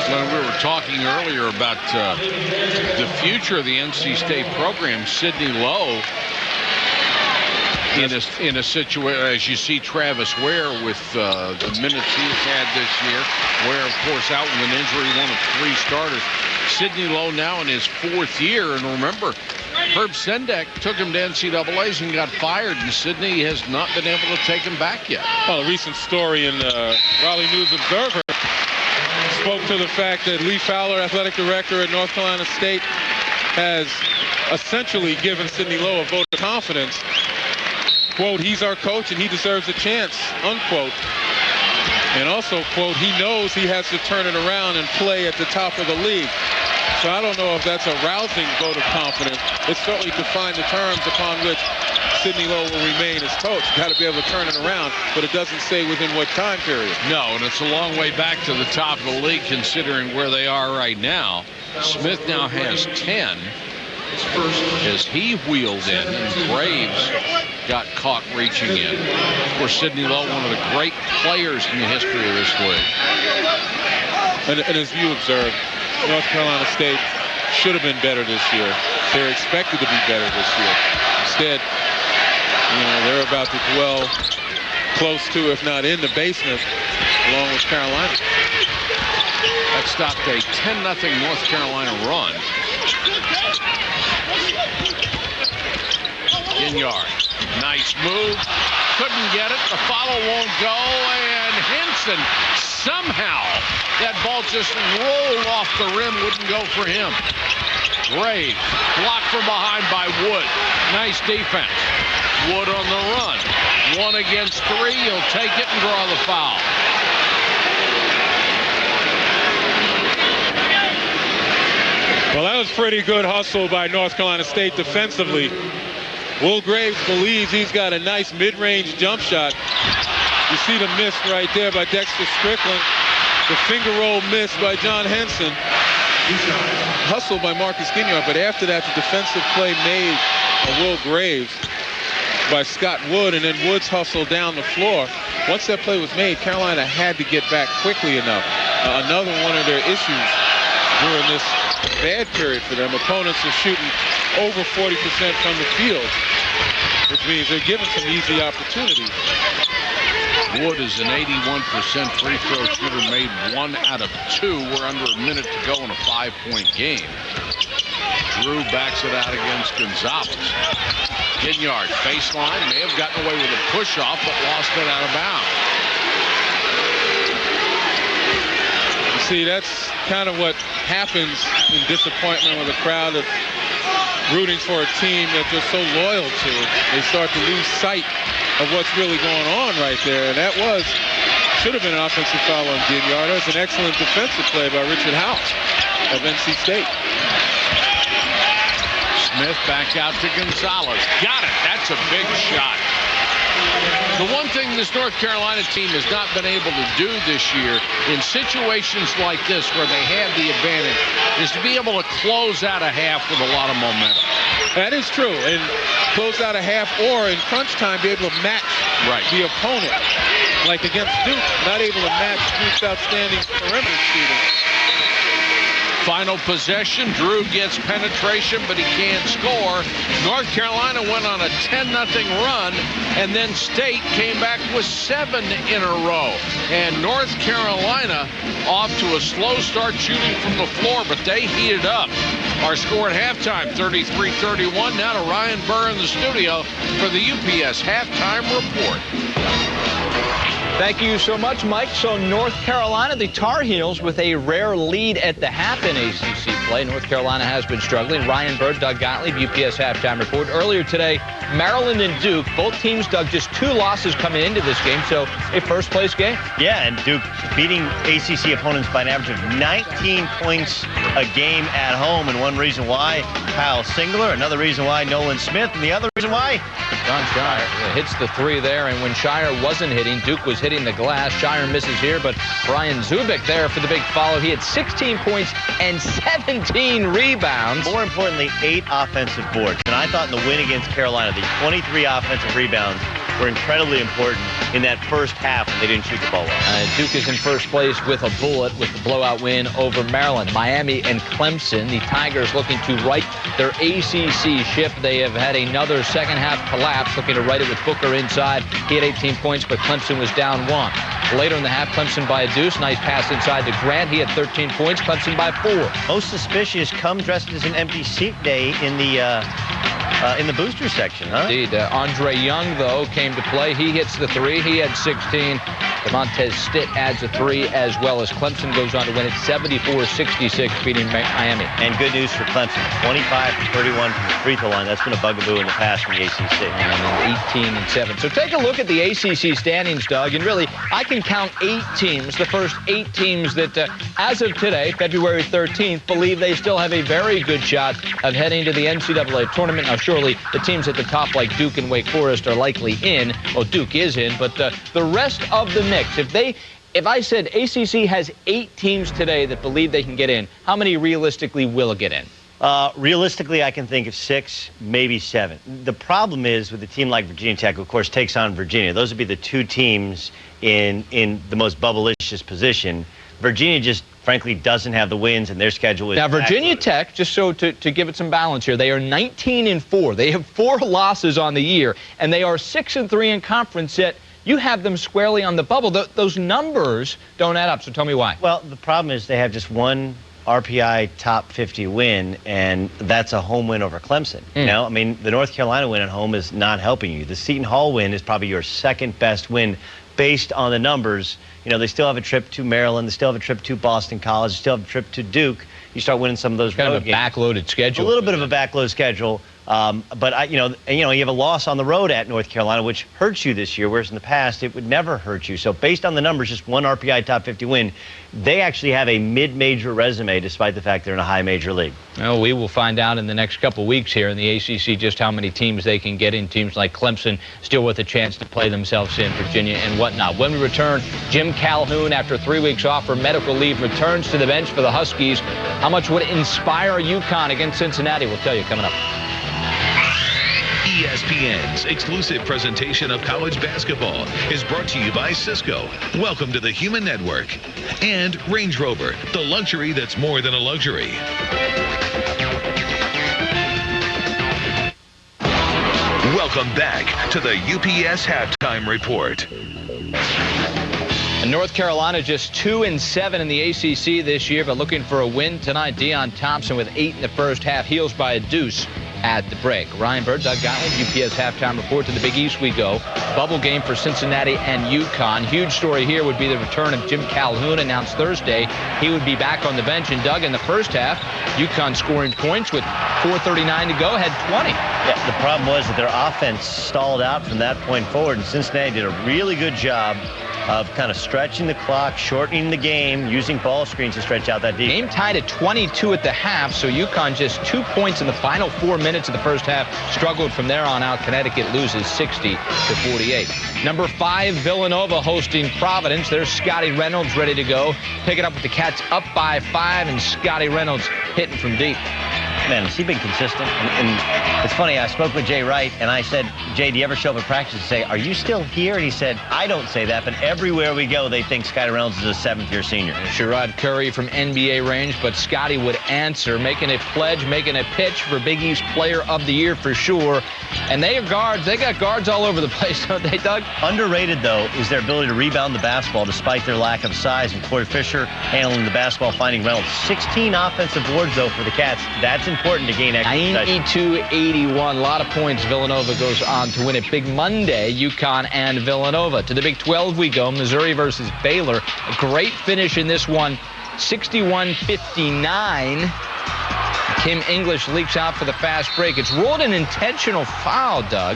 When we were talking earlier about the future of the NC State program, Sidney Lowe, in a situation, as you see Travis Ware with the minutes he's had this year, Ware, of course, out with an injury, one of 3 starters. Sidney Lowe now in his 4th year, and remember, Herb Sendek took him to NCAAs and got fired, and Sidney has not been able to take him back yet. Well, a recent story in the Raleigh News Observer spoke to the fact that Lee Fowler, athletic director at North Carolina State, has essentially given Sidney Lowe a vote of confidence. Quote, he's our coach and he deserves a chance, unquote. And also, quote, he knows he has to turn it around and play at the top of the league. So I don't know if that's a rousing vote of confidence. It certainly defines the terms upon which Sidney Lowe will remain as coach. You've got to be able to turn it around, but it doesn't say within what time period. No, and it's a long way back to the top of the league considering where they are right now. Smith now has 10 as he wheeled in, and Graves got caught reaching in. Of course, Sidney Lowe, one of the great players in the history of this league. And as you observed, North Carolina State should have been better this year. They're expected to be better this year. Instead, you know, they're about to dwell close to, if not in the basement, along with Carolina. That stopped a 10-0 North Carolina run. Ginyard, nice move. Couldn't get it. The follow won't go, and Henson somehow, that ball just rolled off the rim, wouldn't go for him. Graves, blocked from behind by Wood. Nice defense. Wood on the run. 1 against 3. He'll take it and draw the foul. Well, that was pretty good hustle by North Carolina State defensively. Will Graves believes he's got a nice mid-range jump shot. You see the miss right there by Dexter Strickland. The finger roll miss by John Henson. Hustle by Marcus Ginyard, but after that, the defensive play made of Will Graves by Scott Wood, and then Wood's hustle down the floor. Once that play was made, Carolina had to get back quickly enough. Another one of their issues during this bad period for them. Opponents are shooting over 40% from the field, which means they're given some easy opportunities. Wood is an 81% free throw shooter, made 1 out of 2. We're under a minute to go in a 5-point game. Drew backs it out against Gonzalez. Ginyard, baseline, may have gotten away with a push-off, but lost it out of bounds. You see, that's kind of what happens in disappointment with a crowd of rooting for a team that they're so loyal to. They start to lose sight of what's really going on right there. And that should have been an offensive foul on Ginyard. That's an excellent defensive play by Richard House of NC State. Smith back out to Gonzalez. Got it. That's a big shot. The one thing this North Carolina team has not been able to do this year in situations like this where they have the advantage is to be able to close out a half with a lot of momentum. That is true. And close out a half, or in crunch time be able to match the opponent. Like against Duke, not able to match Duke's outstanding perimeter shooting. Final possession. Drew gets penetration, but he can't score. North Carolina went on a 10-0 run, and then State came back with 7 in a row. And North Carolina off to a slow start shooting from the floor, but they heated up. Our score at halftime, 33-31. Now to Ryan Burr in the studio for the UPS Halftime Report. Thank you so much, Mike. So North Carolina, the Tar Heels, with a rare lead at the half in ACC play. North Carolina has been struggling. Ryan Burr, Doug Gottlieb, UPS Halftime Report. Earlier today, Maryland and Duke, both teams, Doug, just 2 losses coming into this game, so a first-place game. Yeah, and Duke beating ACC opponents by an average of 19 points a game at home, and one reason why, Kyle Singler, another reason why, Nolan Smith, and the other reason why, John Shire hits the 3 there, and when Shire wasn't hitting, Duke was hitting the glass. Shire misses here, but Brian Zubik there for the big follow. He had 16 points and 17 rebounds. More importantly, 8 offensive boards. And I thought in the win against Carolina, the 23 offensive rebounds were incredibly important in that first half when they didn't shoot the ball well. Duke is in first place with a bullet with the blowout win over Maryland. Miami and Clemson, the Tigers looking to right their ACC ship. They have had another second half collapse, looking to right it with Booker inside. He had 18 points, but Clemson was down 1. Later in the half, Clemson by a deuce. Nice pass inside to Grant. He had 13 points. Clemson by 4. Most suspicious come dressed as an empty seat day in the booster section, huh? Indeed. Andre Young, though, came to play. He hits the 3. He had 16. Demontez Stitt adds a 3, as well as Clemson goes on to win it 74-66, beating Miami. And good news for Clemson, 25-31 from the free throw line. That's been a bugaboo in the past from the ACC. And 18-7. So take a look at the ACC standings, Doug, and really, I can count 8 teams, the first 8 teams that, as of today, February 13th, believe they still have a very good shot of heading to the NCAA tournament. Now, surely the teams at the top, like Duke and Wake Forest, are likely in. Well, Duke is in, but the rest of the mix, if I said ACC has 8 teams today that believe they can get in, how many realistically will get in? Realistically, I can think of 6, maybe 7. The problem is with a team like Virginia Tech, who, of course, takes on Virginia. Those would be the 2 teams in the most bubblicious position. Virginia just, frankly, doesn't have the wins, and their schedule is... Now, Virginia Tech, just so to give it some balance here, they are 19-4. They have 4 losses on the year, and they are 6-3 in conference, yet you have them squarely on the bubble. Those numbers don't add up, so tell me why. Well, the problem is they have just one RPI top 50 win, and that's a home win over Clemson. You know, I mean, the North Carolina win at home is not helping you. The Seton Hall win is probably your second best win based on the numbers. You know, they still have a trip to Maryland. They still have a trip to Boston College. They still have a trip to Duke. You start winning some of those road games. Kind of a backloaded schedule. A little bit of a backloaded schedule. But you have a loss on the road at North Carolina, which hurts you this year, whereas in the past it would never hurt you. So based on the numbers, just one RPI top 50 win, they actually have a mid-major resume, despite the fact they're in a high major league. Well, we will find out in the next couple weeks here in the ACC just how many teams they can get in. Teams like Clemson still with a chance to play themselves in, Virginia and whatnot. When we return, Jim Calhoun, after 3 weeks off for medical leave, returns to the bench for the Huskies. How much would it inspire UConn against Cincinnati? We'll tell you coming up. ESPN's exclusive presentation of college basketball is brought to you by Cisco. Welcome to the Human Network. And Range Rover, the luxury that's more than a luxury. Welcome back to the UPS Halftime Report. And North Carolina just 2-7 in the ACC this year, but looking for a win tonight. Deion Thompson with 8 in the first half, heels by a deuce at the break. Ryan Bird, Doug Gottlieb, UPS Halftime Report. To the Big East we go. Bubble game for Cincinnati and UConn. Huge story here would be the return of Jim Calhoun, announced Thursday. He would be back on the bench. And Doug, in the first half, UConn scoring points with 4:39 to go, had 20. Yeah, the problem was that their offense stalled out from that point forward, and Cincinnati did a really good job of kind of stretching the clock, shortening the game, using ball screens to stretch out that defense. Game tied at 22 at the half, so UConn just 2 points in the final 4 minutes of the first half. Struggled from there on out. Connecticut loses 60-48. Number 5, Villanova hosting Providence. There's Scotty Reynolds ready to go. Pick it up with the Cats up by 5, and Scotty Reynolds hitting from deep. Man, has he been consistent? And it's funny, I spoke with Jay Wright, and I said, Jay, do you ever show up at practice and say, are you still here? And he said, I don't say that, but everywhere we go, they think Scotty Reynolds is a 7th-year senior. Sherrod Curry from NBA range, but Scotty would answer, making a pledge, making a pitch for Big East Player of the Year for sure. And they are guards. They got guards all over the place, don't they, Doug? Underrated, though, is their ability to rebound the basketball despite their lack of size. And Corey Fisher handling the basketball, finding Reynolds. 16 offensive boards, though, for the Cats. That's important to gain extra possession. 92-81. A lot of points. Villanova goes on to win it. Big Monday, UConn and Villanova. To the Big 12 we go. Missouri versus Baylor. A great finish in this one. 61-59. Kim English leaks out for the fast break. It's ruled an intentional foul, Doug.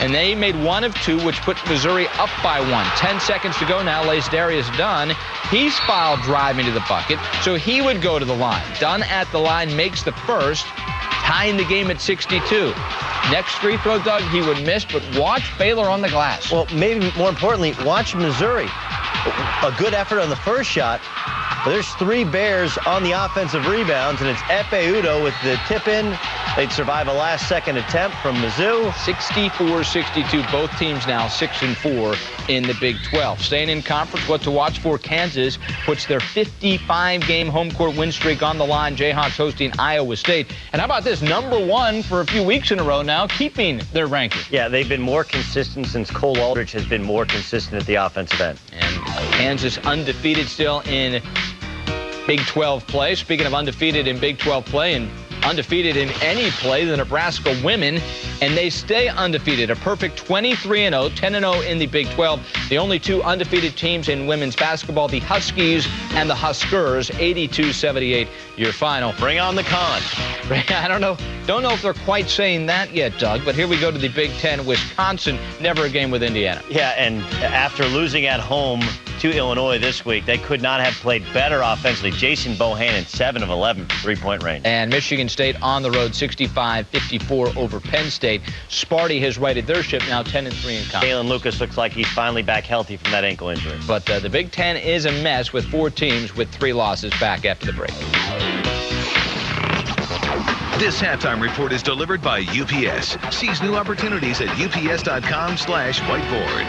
And they made 1 of 2, which put Missouri up by 1. 10 seconds to go now. Lace Darius Dunn. He's fouled driving to the bucket, so he would go to the line. Dunn at the line makes the first, tying the game at 62. Next free throw, Doug, he would miss, but watch Baylor on the glass. Well, maybe more importantly, watch Missouri. A good effort on the first shot. But there's 3 Bears on the offensive rebounds, and it's Efe Udo with the tip-in. They'd survive a last-second attempt from Mizzou. 64-62. Both teams now 6-4 in the Big 12. Staying in conference, what to watch for: Kansas puts their 55-game home court win streak on the line. Jayhawks hosting Iowa State. And how about this? Number 1 for a few weeks in a row now, keeping their ranking. Yeah, they've been more consistent since Cole Aldrich has been more consistent at the offensive end. And Kansas undefeated still in Big 12 play. Speaking of undefeated in Big 12 play, and undefeated in any play, the Nebraska women, and they stay undefeated. A perfect 23-0, 10-0 in the Big 12. The only 2 undefeated teams in women's basketball, the Huskies and the Huskers. 82-78 your final. Bring on the con. I don't know if they're quite saying that yet, Doug, but here we go to the Big 10. Wisconsin, never a game with Indiana. Yeah, and after losing at home to Illinois this week, they could not have played better offensively. Jason Bohannon, 7 of 11 from three-point range. And Michigan State on the road, 65-54 over Penn State. Sparty has righted their ship, now 10-3 in conference. Jalen Lucas looks like he's finally back healthy from that ankle injury. But the Big 10 is a mess with 4 teams with 3 losses. Back after the break. This halftime report is delivered by UPS. Seize new opportunities at ups.com/whiteboard.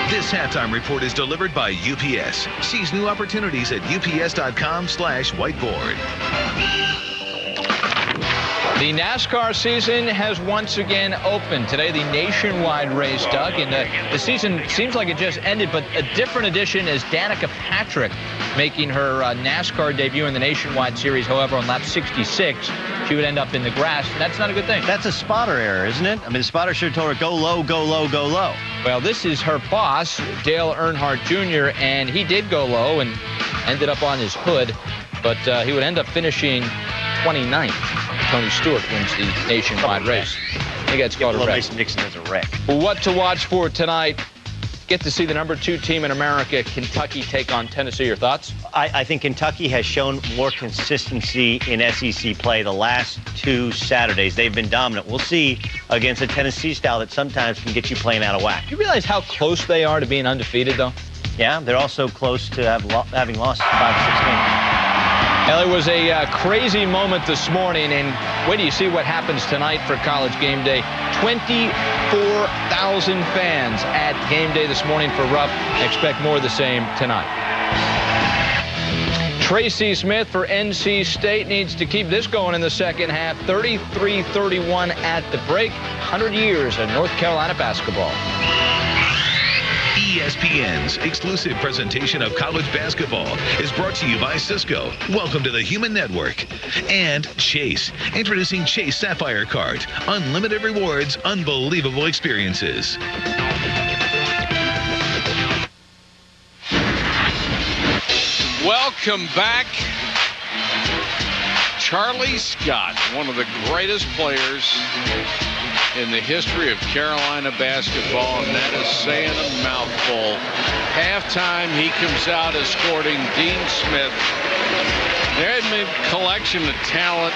This halftime report is delivered by UPS. Seize new opportunities at ups.com/whiteboard. The NASCAR season has once again opened. Today, the nationwide race, Doug, and the season seems like it just ended, but a different edition is Danica Patrick making her NASCAR debut in the nationwide series. However, on lap 66, she would end up in the grass. That's not a good thing. That's a spotter error, isn't it? I mean, the spotter should have told her, go low, go low, go low. Well, this is her boss, Dale Earnhardt Jr., and he did go low and ended up on his hood, but he would end up finishing 29th. Tony Stewart wins the nationwide race. I think that's called a wreck. Mason Dixon is a wreck. What to watch for tonight? Get to see the number 2 team in America, Kentucky, take on Tennessee. Your thoughts? I think Kentucky has shown more consistency in SEC play the last 2 Saturdays. They've been dominant. We'll see against a Tennessee style that sometimes can get you playing out of whack. You realize how close they are to being undefeated, though? Yeah, they're also close to having lost 5 or 6 games. Well, it was a crazy moment this morning, and wait till you see what happens tonight for College Game Day. 24,000 fans at Game Day this morning for Rupp. Expect more of the same tonight. Tracy Smith for NC State needs to keep this going in the second half. 33-31 at the break. 100 years of North Carolina basketball. ESPN's exclusive presentation of college basketball is brought to you by Cisco. Welcome to the Human Network. And Chase. Introducing Chase Sapphire Card. Unlimited rewards, unbelievable experiences. Welcome back. Charlie Scott, one of the greatest players in the history of Carolina basketball, and that is saying a mouthful. Halftime, he comes out escorting Dean Smith. There had been a collection of talent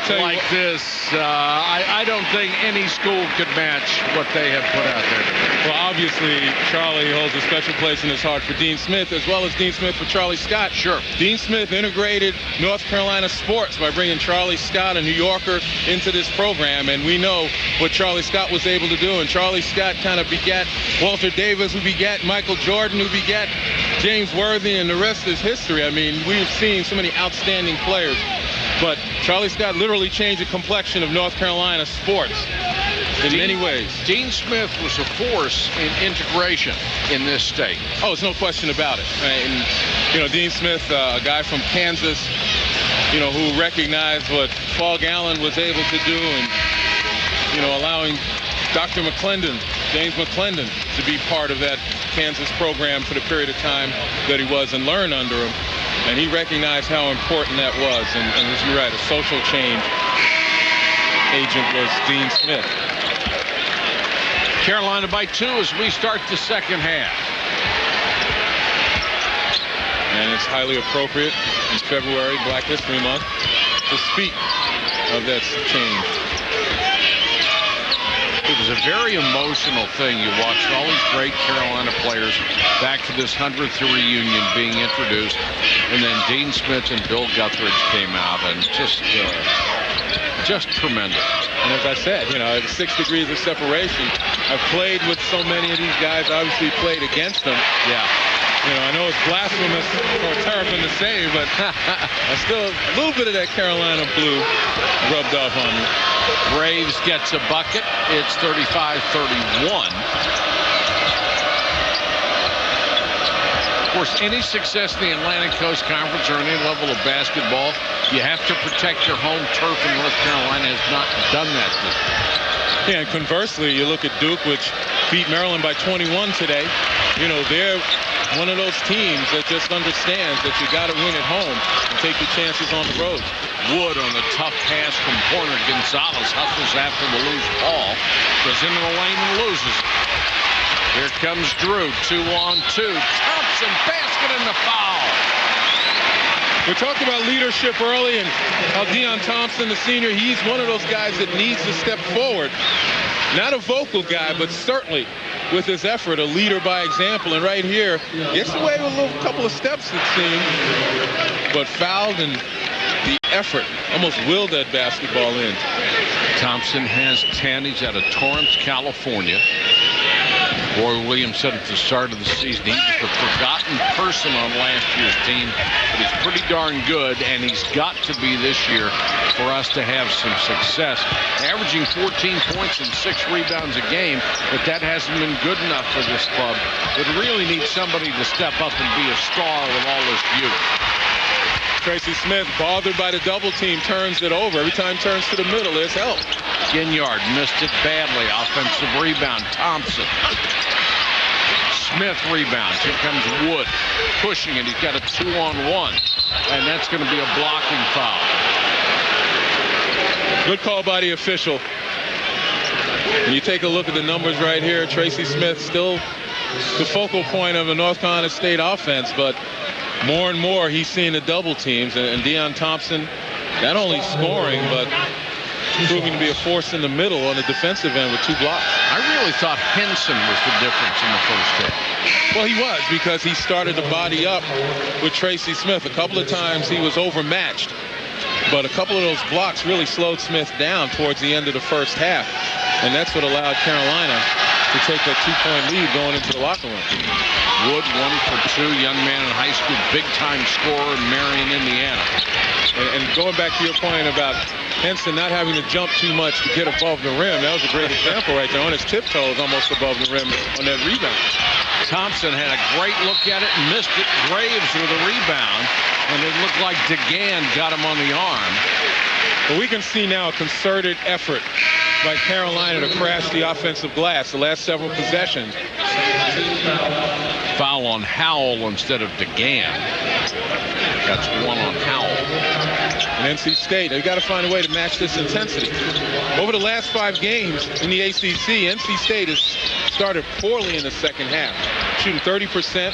like this. I don't think any school could match what they have put out there today. Well, obviously, Charlie holds a special place in his heart for Dean Smith, as well as Dean Smith for Charlie Scott. Sure. Dean Smith integrated North Carolina sports by bringing Charlie Scott, a New Yorker, into this program, and we know what Charlie Scott was able to do. And Charlie Scott kind of begat Walter Davis, who begat Michael Jordan, who begat James Worthy, and the rest is history. I mean, we've seen so many outstanding players. But Charlie Scott literally changed the complexion of North Carolina sports in many ways. Dean Smith was a force in integration in this state. Oh, there's no question about it. And, you know, Dean Smith, a guy from Kansas, you know, who recognized what Fog Allen was able to do, and, you know, allowing Dr. McClendon, James McClendon, to be part of that Kansas program for the period of time that he was and learn under him. And he recognized how important that was. And as you're right, a social change agent was Dean Smith. Carolina by 2 as we start the second half. And it's highly appropriate in February, Black History Month, to speak of that change. It was a very emotional thing. You watched all these great Carolina players back to this 100th reunion being introduced, and then Dean Smith and Bill Guthridge came out, and just tremendous. And as I said, you know, 6 degrees of separation. I've played with so many of these guys, obviously played against them. Yeah. You know, I know it's blasphemous or terrifying to say, but I still, a little bit of that Carolina blue rubbed off on me. Braves gets a bucket. It's 35-31. Of course, any success in the Atlantic Coast Conference or any level of basketball, you have to protect your home turf, and North Carolina has not done that this year. Yeah, and conversely, you look at Duke, which beat Maryland by 21 today. You know, they're one of those teams that just understands that you got to win at home and take your chances on the road. Wood on a tough pass from corner. Gonzalez hustles after the loose ball. Goes into the lane and loses it. Here comes Drew. 2-on-2. Thompson, basket and the foul. We talked about leadership early and how Deion Thompson, the senior, he's one of those guys that needs to step forward. Not a vocal guy, but certainly with his effort, a leader by example. And right here, gets away with a couple of steps, it seemed, but fouled, and the effort almost willed that basketball in. Thompson has 10. He's out of Torrance, California. Roy Williams said at the start of the season he was the forgotten person on last year's team, but he's pretty darn good, and he's got to be this year for us to have some success. Averaging 14 points and 6 rebounds a game, but that hasn't been good enough for this club. It really needs somebody to step up and be a star with all this youth. Tracy Smith, bothered by the double team, turns it over. Every time turns to the middle, there's help. Ginyard missed it badly. Offensive rebound. Thompson. Smith rebounds. Here comes Wood pushing it. He's got a 2-on-1, and that's going to be a blocking foul. Good call by the official. When you take a look at the numbers right here, Tracy Smith still the focal point of the North Carolina State offense, but more and more he's seeing the double teams, and Deion Thompson not only scoring, but proving to be a force in the middle on the defensive end with 2 blocks. I really thought Henson was the difference in the first half. Well, he was, because he started to body up with Tracy Smith. A couple of times he was overmatched, but a couple of those blocks really slowed Smith down towards the end of the first half, and that's what allowed Carolina to take that 2-point lead going into the locker room. Wood, 1 for 2, young man in high school, big-time scorer in Marion, Indiana. And going back to your point about Henson not having to jump too much to get above the rim, that was a great example right there, on his tiptoes almost above the rim on that rebound. Thompson had a great look at it and missed it. Graves with a rebound, and it looked like DeGan got him on the arm. But we can see now a concerted effort by Carolina to crash the offensive glass the last several possessions. Foul on Howell instead of DeGan. That's 1 on Howell. And NC State, they've got to find a way to match this intensity. Over the last 5 games in the ACC, NC State has started poorly in the second half, shooting 30%.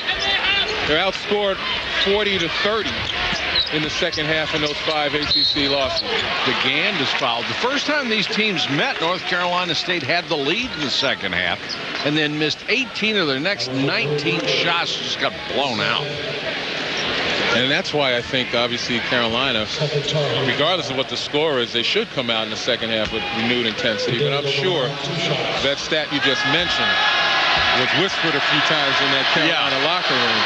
They're outscored 40-30 in the second half in those 5 ACC losses. DeGan is fouled. The first time these teams met, North Carolina State had the lead in the second half and then missed 18 of their next 19 shots, just got blown out. And that's why I think, obviously, Carolina, regardless of what the score is, they should come out in the second half with renewed intensity. But I'm sure that stat you just mentioned was whispered a few times in that Carolina locker room.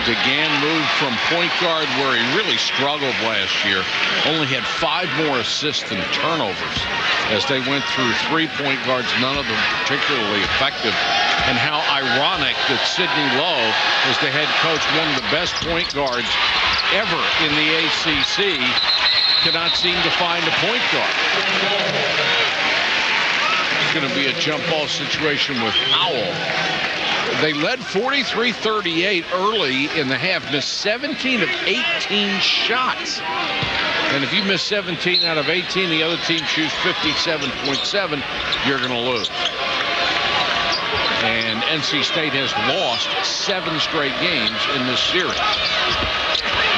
DeGan moved from point guard, where he really struggled last year. Only had 5 more assists than turnovers as they went through 3 point guards, none of them particularly effective. And how ironic that Sidney Lowe is the head coach, one of the best point guards ever in the ACC, cannot seem to find a point guard. It's going to be a jump ball situation with Howell. They led 43-38 early in the half, missed 17 of 18 shots. And if you miss 17 out of 18, the other team shoots 57.7, you're going to lose. And NC State has lost 7 straight games in this series.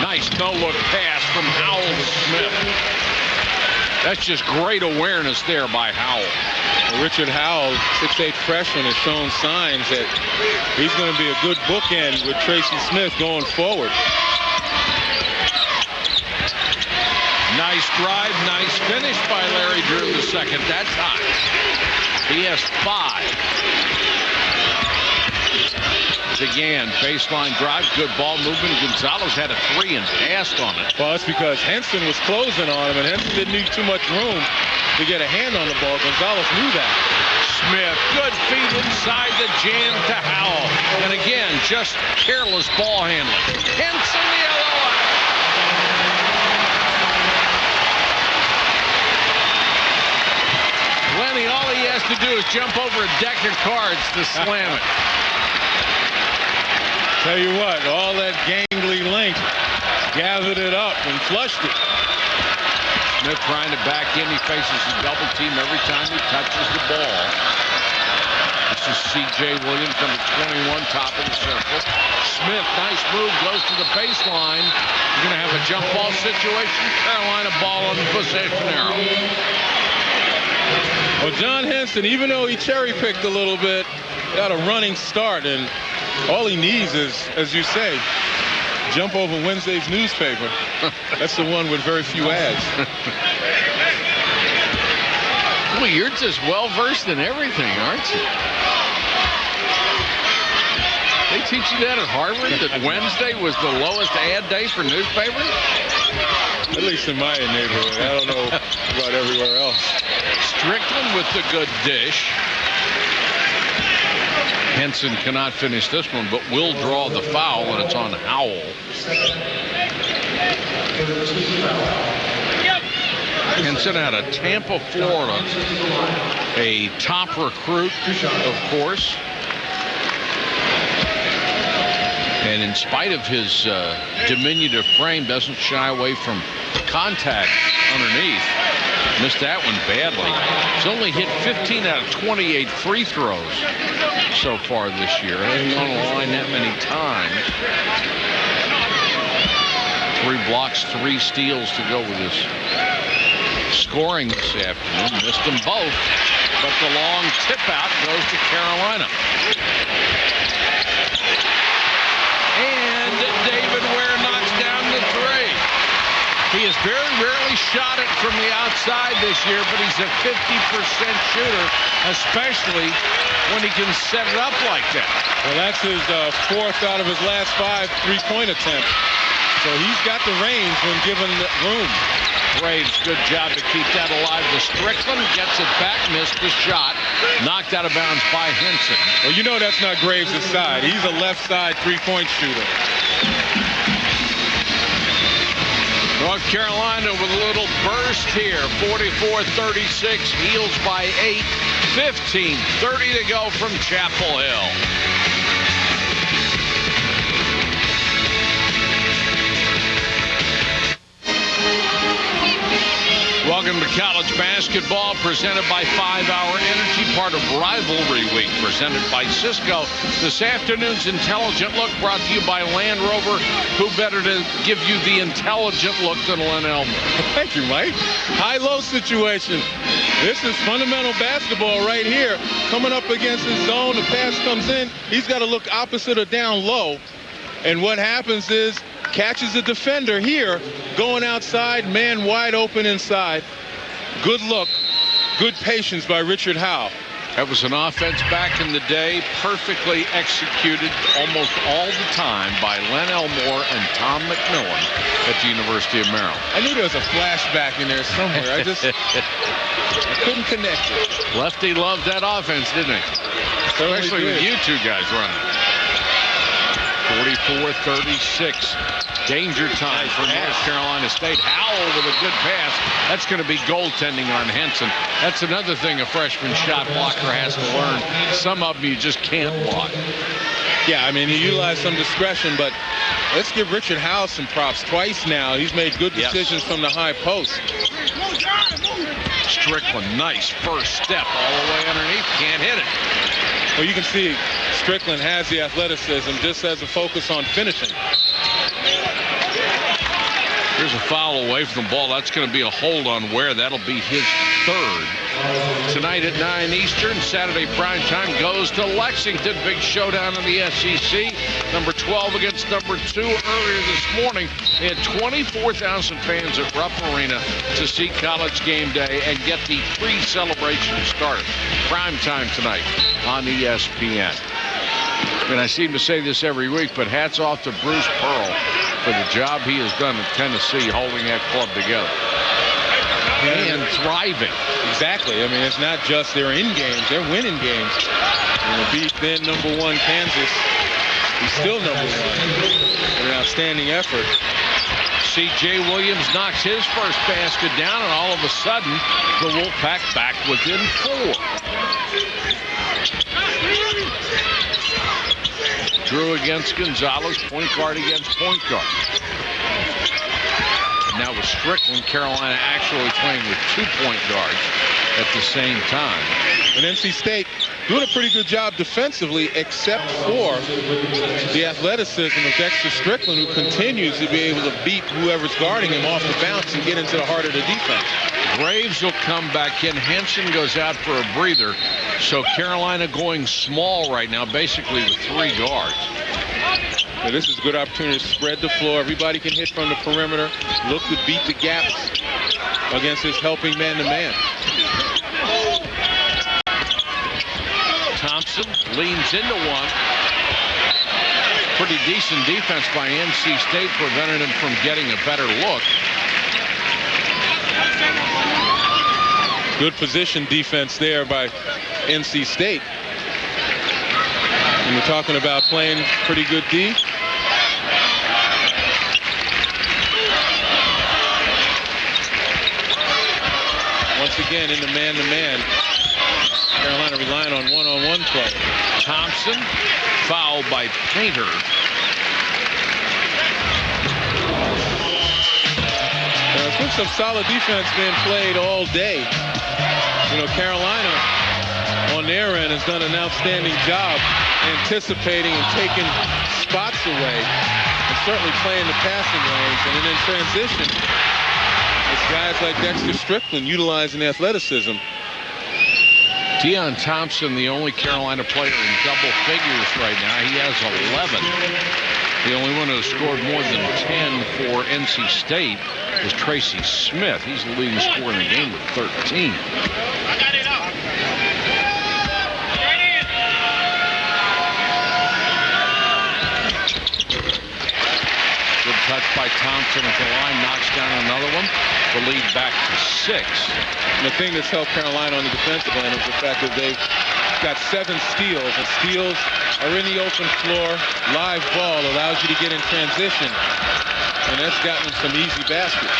Nice no-look pass from Howell to Smith. That's just great awareness there by Howell. Richard Howell, 6'8" freshman, has shown signs that he's going to be a good bookend with Tracy Smith going forward. Nice drive, nice finish by Larry Drew the second. That's high. He has 5. Again, baseline drive, good ball movement. Gonzalez had a 3 and passed on it. Well, that's because Henson was closing on him, and Henson didn't need too much room to get a hand on the ball. Gonzalez knew that. Smith, good feet inside the jam to Howell. And again, just careless ball handling. Henson the other way. Lenny, all he has to do is jump over a deck of cards to slam it. Tell you what, all that gangly length gathered it up and flushed it. Smith trying to back in. He faces a double team every time he touches the ball. This is C.J. Williams, number 21, top of the circle. Smith, nice move, goes to the baseline. You're going to have a jump ball situation. Carolina ball on the possession arrow. Well, John Henson, even though he cherry-picked a little bit, got a running start, and all he needs is, as you say, jump over Wednesday's newspaper. That's the one with very few ads. Well, you're just well-versed in everything, aren't you? They teach you that at Harvard, that Wednesday was the lowest ad day for newspapers? At least in my neighborhood. I don't know about everywhere else. Strickland with the good dish. Henson cannot finish this one, but will draw the foul, and it's on Howell. Henson out of Tampa, Florida. A top recruit, of course. And in spite of his diminutive frame, doesn't shy away from contact underneath. Missed that one badly. He's only hit 15 out of 28 free throws so far this year. Hasn't gone to the line that many times. 3 blocks, 3 steals to go with his scoring this afternoon. Missed them both, but the long tip out goes to Carolina. And David Ware knocks down the three. He has very rarely shot it from the outside this year, but he's a 50% shooter, especially when he can set it up like that. Well, that's his fourth out of his last 5 3-point attempts. So he's got the range when given room. Graves, good job to keep that alive. The Strickland gets it back, missed the shot. Knocked out of bounds by Henson. Well, you know that's not Graves' side. He's a left side 3-point shooter. North Carolina with a little burst here. 44-36, Heels by 8. 15:30 to go from Chapel Hill. Welcome to college basketball, presented by 5 Hour Energy, part of Rivalry Week, presented by Cisco. This afternoon's Intelligent Look brought to you by Land Rover. Who better to give you the intelligent look than Len Elmer? Thank you, Mike. High-low situation. This is fundamental basketball right here. Coming up against his zone, the pass comes in. He's got to look opposite or down low. And what happens is, catches the defender here, going outside, man wide open inside. Good look, good patience by Richard Howe. That was an offense back in the day, perfectly executed almost all the time by Len Elmore and Tom McMillan at the University of Maryland. I knew there was a flashback in there somewhere. I couldn't connect it. Lefty loved that offense, didn't he? Especially with you two guys running. 44-36. Danger time for North Carolina State. Howell with a good pass. That's going to be goaltending on Henson. That's another thing a freshman shot blocker has to learn. Some of them you just can't block. Yeah, I mean, he utilized some discretion, but let's give Richard Howe some props. Twice now, he's made good decisions from the high post. Strickland, nice first step all the way underneath. Can't hit it. Well, you can see Strickland has the athleticism, just has a focus on finishing. Here's a foul away from the ball. That's going to be a hold on Ware. That'll be his third. Tonight at 9 Eastern, Saturday primetime goes to Lexington. Big showdown in the SEC. Number 12 against number 2. Earlier this morning, they had 24,000 fans at Rupp Arena to see College Game Day and get the pre-celebration started. Primetime tonight on ESPN. And I seem to say this every week, but hats off to Bruce Pearl for the job he has done in Tennessee holding that club together. And thriving. Exactly. I mean, it's not just they're in games, they're winning games. And to beat then number 1 Kansas, he's still number 1. An outstanding effort. C.J. Williams knocks his first basket down, and all of a sudden, the Wolfpack back within 4. Drew against Gonzalez, point guard against point guard. Now with Strickland, Carolina actually playing with 2 point guards at the same time. And NC State doing a pretty good job defensively, except for the athleticism of Dexter Strickland, who continues to be able to beat whoever's guarding him off the bounce and get into the heart of the defense. Graves will come back in. Henson goes out for a breather. So Carolina going small right now, basically with 3 guards. Now this is a good opportunity to spread the floor. Everybody can hit from the perimeter. Look to beat the gaps against this helping man-to-man. Thompson leans into one. Pretty decent defense by NC State, prevented him from getting a better look. Good position defense there by NC State. And we're talking about playing pretty good D. Once again, in the man-to-man, Carolina relying on one-on-one play. Thompson, fouled by Painter. There's been some solid defense being played all day. You know, Carolina on their end has done an outstanding job anticipating and taking spots away and certainly playing the passing lanes. And then in transition, It's guys like Dexter Strickland utilizing athleticism. Deion Thompson, the only Carolina player in double figures right now. He has 11. The only one who has scored more than 10 for NC State is Tracy Smith. He's the leading scorer in the game with 13. Good touch by Thompson at the line, knocks down another one. The lead back to 6. And the thing that's helped Carolina on the defensive end is the fact that they've got 7 steals, and steals are in the open floor. Live ball allows you to get in transition, and that's gotten them some easy baskets.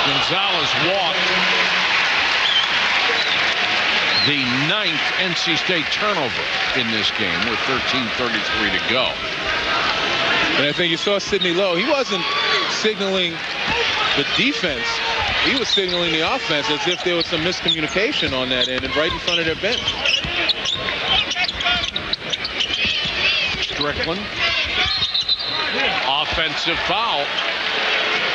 Gonzalez walked the 9th NC State turnover in this game with 13:33 to go. And I think you saw Sidney Lowe. He wasn't signaling the defense. He was signaling the offense as if there was some miscommunication on that end and right in front of their bench. Strickland. Offensive foul.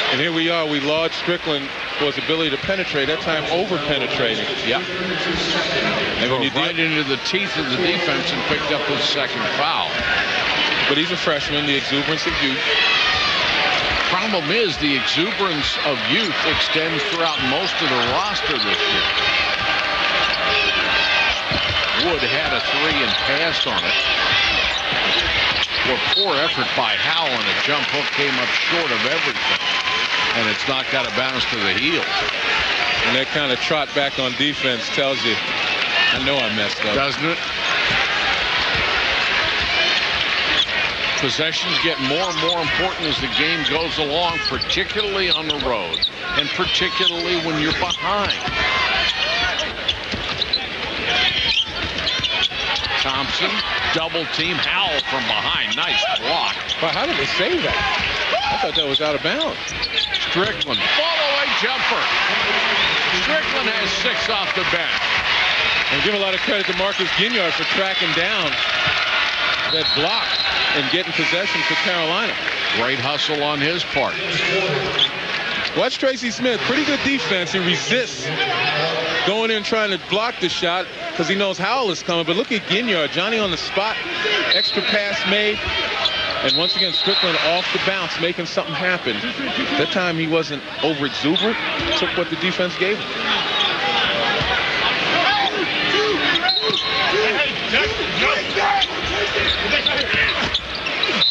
And here we are. We laud Strickland for his ability to penetrate, that time over-penetrating. Yep. They go right into the teeth of the defense and picked up his second foul. But he's a freshman, the exuberance of youth. Problem is the exuberance of youth extends throughout most of the roster this year. Wood had a 3 and passed on it. Well, poor effort by Howell, and a jump hook came up short of everything. And it's knocked out of bounds to the heel. And that kind of trot back on defense tells you, I know I messed up. Doesn't it? Possessions get more and more important as the game goes along, particularly on the road, and particularly when you're behind. Thompson, double team, Howell from behind. Nice block. Well, how did they save that? I thought that was out of bounds. Strickland, fall-away jumper. Strickland has 6 off the bench. And give a lot of credit to Marcus Ginyard for tracking down that block and getting possession for Carolina. Great hustle on his part. Watch Tracy Smith. Pretty good defense. He resists going in trying to block the shot because he knows Howell is coming. But look at Ginyard. Johnny on the spot. Extra pass made. And once again, Strickland off the bounce, making something happen. That time he wasn't over-exuberant. Took what the defense gave him.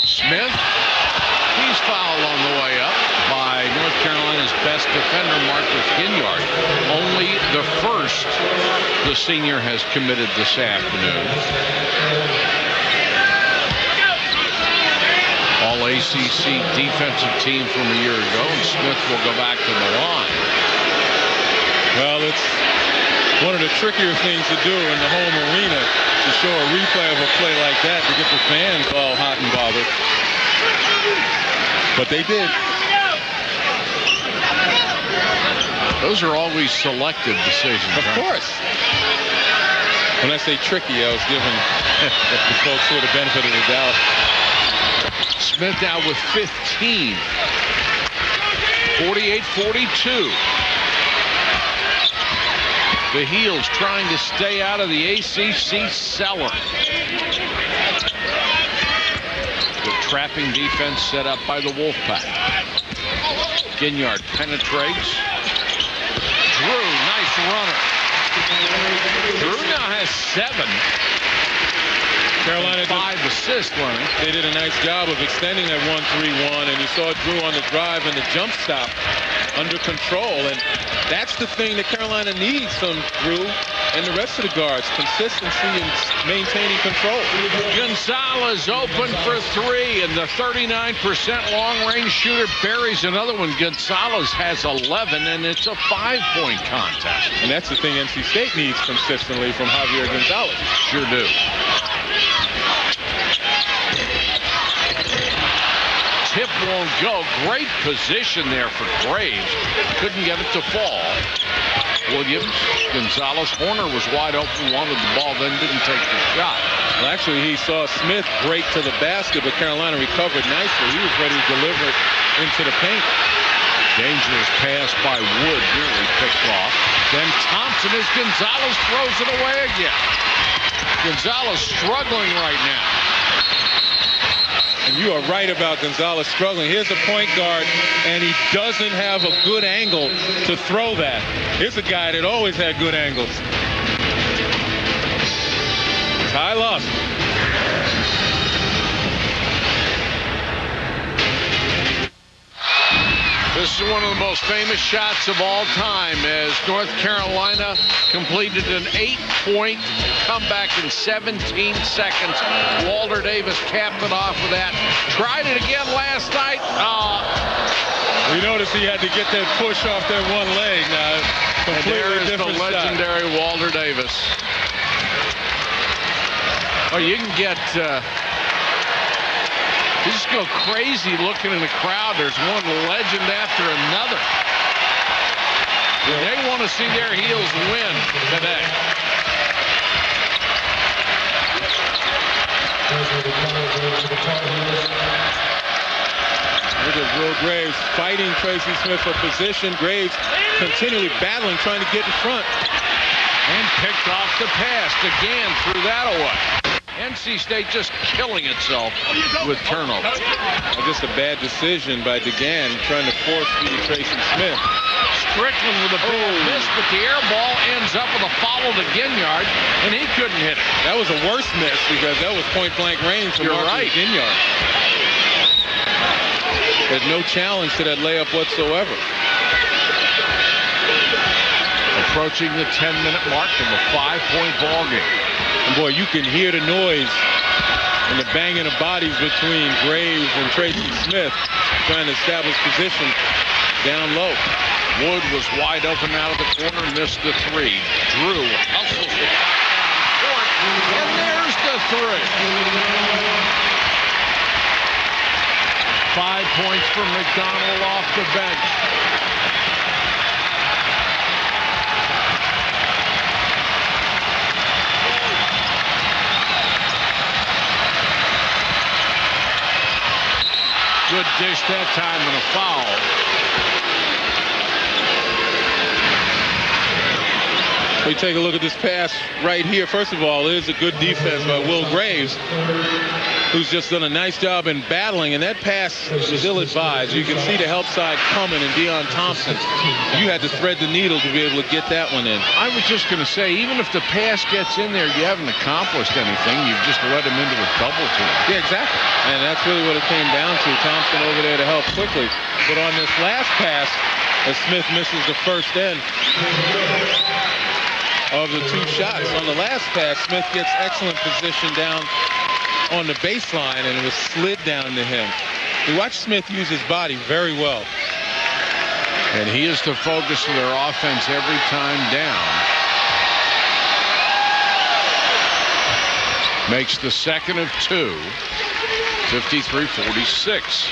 Smith, he's fouled on the way up by North Carolina's best defender, Marcus Ginyard. Only the first the senior has committed this afternoon. All ACC defensive team from a year ago, and Smith will go back to the line. Well, it's one of the trickier things to do in the home arena, to show a replay of a play like that to get the fans all hot and bothered. But they did. Those are always selective decisions. Of course. When I say tricky, I was giving the folks who had the benefit of the doubt. Smith now with 15. 48-42. The Heels trying to stay out of the ACC cellar. The trapping defense set up by the Wolfpack. Ginyard penetrates. Drew, nice runner. Drew now has 7. Carolina 5 assists, Lenny. They did a nice job of extending that 1-3-1, and you saw Drew on the drive and the jump stop under control. And that's the thing that Carolina needs from Drew and the rest of the guards, consistency and maintaining control. Gonzalez open for 3, and the 39% long-range shooter buries another one. Gonzalez has 11, and it's a 5-point contest. And that's the thing NC State needs consistently from Javier Gonzalez. Sure do. Tip won't go. Great position there for Graves. Couldn't get it to fall. Williams, Gonzalez, Horner was wide open, wanted the ball, then didn't take the shot. Well, actually, he saw Smith break to the basket, but Carolina recovered nicely. He was ready to deliver it into the paint. Dangerous pass by Wood, nearly picked off. Then Thompson as Gonzalez throws it away again. Gonzalez struggling right now. And you are right about Gonzalez struggling. Here's a point guard, and he doesn't have a good angle to throw that. Here's a guy that always had good angles. Ty Lawson. This is one of the most famous shots of all time as North Carolina completed an 8-point comeback in 17 seconds. Walter Davis capped it off with that. Tried it again last night. We noticed he had to get that push off that one leg. Now, completely different the legendary shot. Walter Davis. Oh, you can get... You just go crazy looking in the crowd. There's one legend after another. They want to see their Heels win today. Look at Will Graves fighting Tracy Smith for position. Graves continually battling, trying to get in front. And picked off the pass. DeGan threw that away. NC State just killing itself with turnovers. Just a bad decision by DeGan trying to force feed Tracy Smith. Strickland with a bad miss, but the air ball ends up with a follow to Ginyard, and he couldn't hit it. That was a worse miss because that was point-blank range from Marcus Ginyard. There's no challenge to that layup whatsoever. Approaching the 10-minute mark of a 5-point ball game. And boy, you can hear the noise and the banging of bodies between Graves and Tracy Smith trying to establish position down low. Wood was wide open out of the corner, missed the three. Drew hustles the back court, and there's the three. 5 points for McDonald off the bench. Good dish that time and a foul. We take a look at this pass right here. First of all, it is a good defense by Will Graves, who's just done a nice job in battling, and that pass was ill-advised. You can see the help side coming, and Deion Thompson, you had to thread the needle to be able to get that one in. I was just going to say, even if the pass gets in there, you haven't accomplished anything. You've just let him into a double team. Yeah, exactly. And that's really what it came down to. Thompson over there to help quickly. But on this last pass, as Smith misses the first end of the two shots. On the last pass, Smith gets excellent position down on the baseline, and it was slid down to him. We watched Smith use his body very well. And he is the focus of their offense every time down. Makes the second of two. 53-46.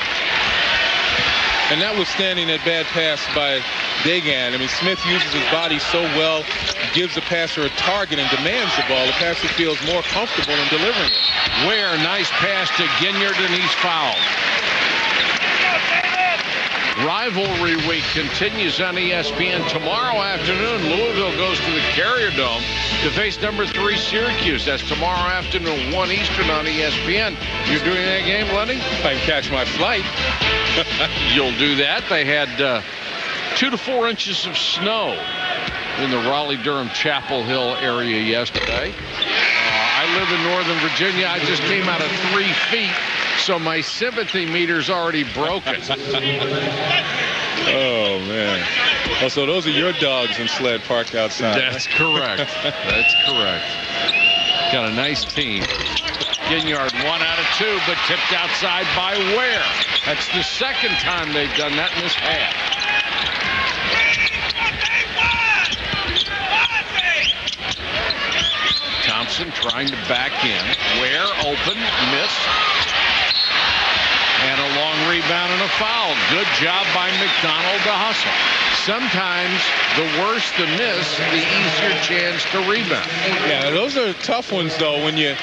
And notwithstanding that bad pass by DeGan, I mean, Smith uses his body so well, gives the passer a target and demands the ball. The passer feels more comfortable in delivering it. Ware, nice pass to Ginyard, and he's fouled. Rivalry week continues on ESPN. Tomorrow afternoon, Louisville goes to the Carrier Dome to face number 3 Syracuse. That's tomorrow afternoon, 1 Eastern on ESPN. You're doing that game, Lenny? If I can catch my flight. You'll do that. They had 2 to 4 inches of snow in the Raleigh-Durham Chapel Hill area yesterday. I live in Northern Virginia. I just came out of 3 feet, so my sympathy meter's already broken. Oh, man. Oh, so those are your dogs in sled parked outside. That's correct. That's correct. Got a nice team. Ginyard 1 out of 2, but tipped outside by Ware. That's the second time they've done that in this half. Thompson trying to back in. Ware open, miss. And a long rebound and a foul. Good job by McDonald to hustle. Sometimes the worse the miss, the easier chance to rebound. Yeah, those are tough ones, though. When you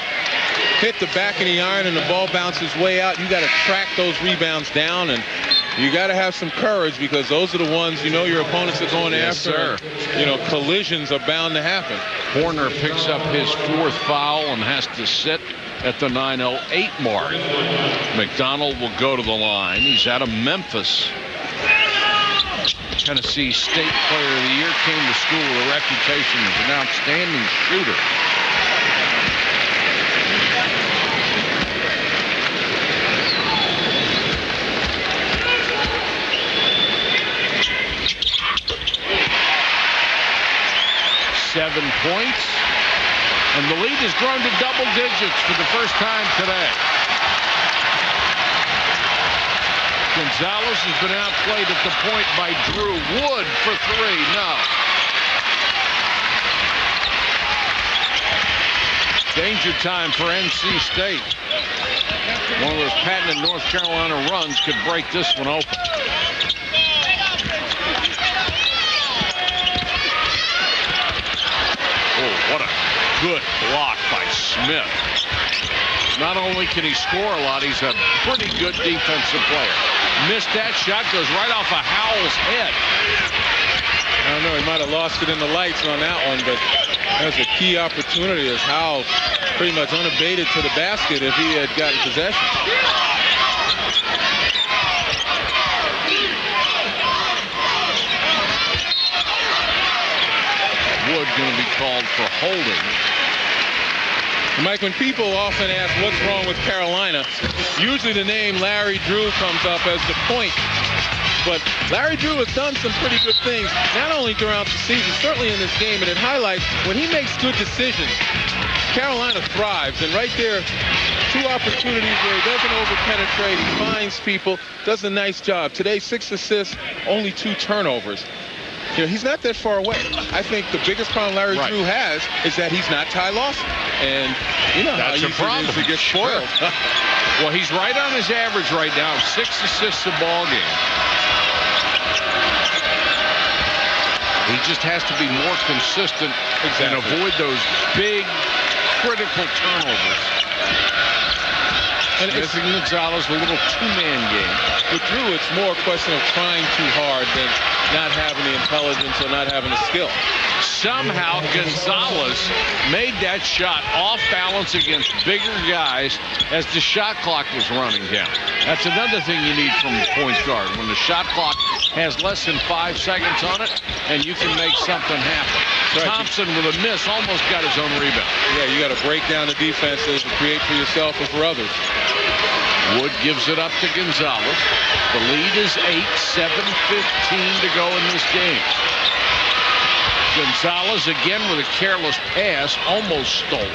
hit the back of the iron and the ball bounces way out, you got to track those rebounds down, and You got to have some courage because those are the ones your opponents are going after. Sir. Collisions are bound to happen. Horner picks up his 4th foul and has to sit at the 9:08 mark. McDonald will go to the line. He's out of Memphis. Tennessee State Player of the Year, came to school with a reputation as an outstanding shooter. Seven points, and the lead has grown to double digits for the first time today. Gonzalez has been outplayed at the point by Drew. Wood for 3, no. Danger time for NC State. One of those patented North Carolina runs could break this one open. Oh, what a good block by Smith. Not only can he score a lot, he's a pretty good defensive player. Missed that shot, goes right off of Howell's head. I don't know, he might have lost it in the lights on that one, but that was a key opportunity as Howell pretty much unabated to the basket if he had gotten possession. Wood going to be called for holding. Mike, when people often ask what's wrong with Carolina, usually the name Larry Drew comes up as the point. But Larry Drew has done some pretty good things, not only throughout the season, certainly in this game, and it highlights when he makes good decisions, Carolina thrives. And right there, 2 opportunities where he doesn't over-penetrate, he finds people, does a nice job. Today, 6 assists, only 2 turnovers. He's not that far away. I think the biggest problem Larry Drew has is that he's not Ty Lawson. And that's a problem. To get spoiled. Well, he's right on his average right now, 6 assists a ball game. He just has to be more consistent and avoid those big, critical turnovers. And it's Gonzalez, a little 2-man game. With Drew, it's more a question of trying too hard than not having the intelligence or not having the skill. Somehow Gonzalez made that shot off balance against bigger guys as the shot clock was running down. That's another thing you need from the point guard. When the shot clock has less than 5 seconds on it and you can make something happen. Right. Thompson with a miss almost got his own rebound. Yeah, you got to break down the defenses and create for yourself and for others. Wood gives it up to Gonzalez. The lead is 8, 7:15 to go in this game. Gonzalez again with a careless pass, almost stolen.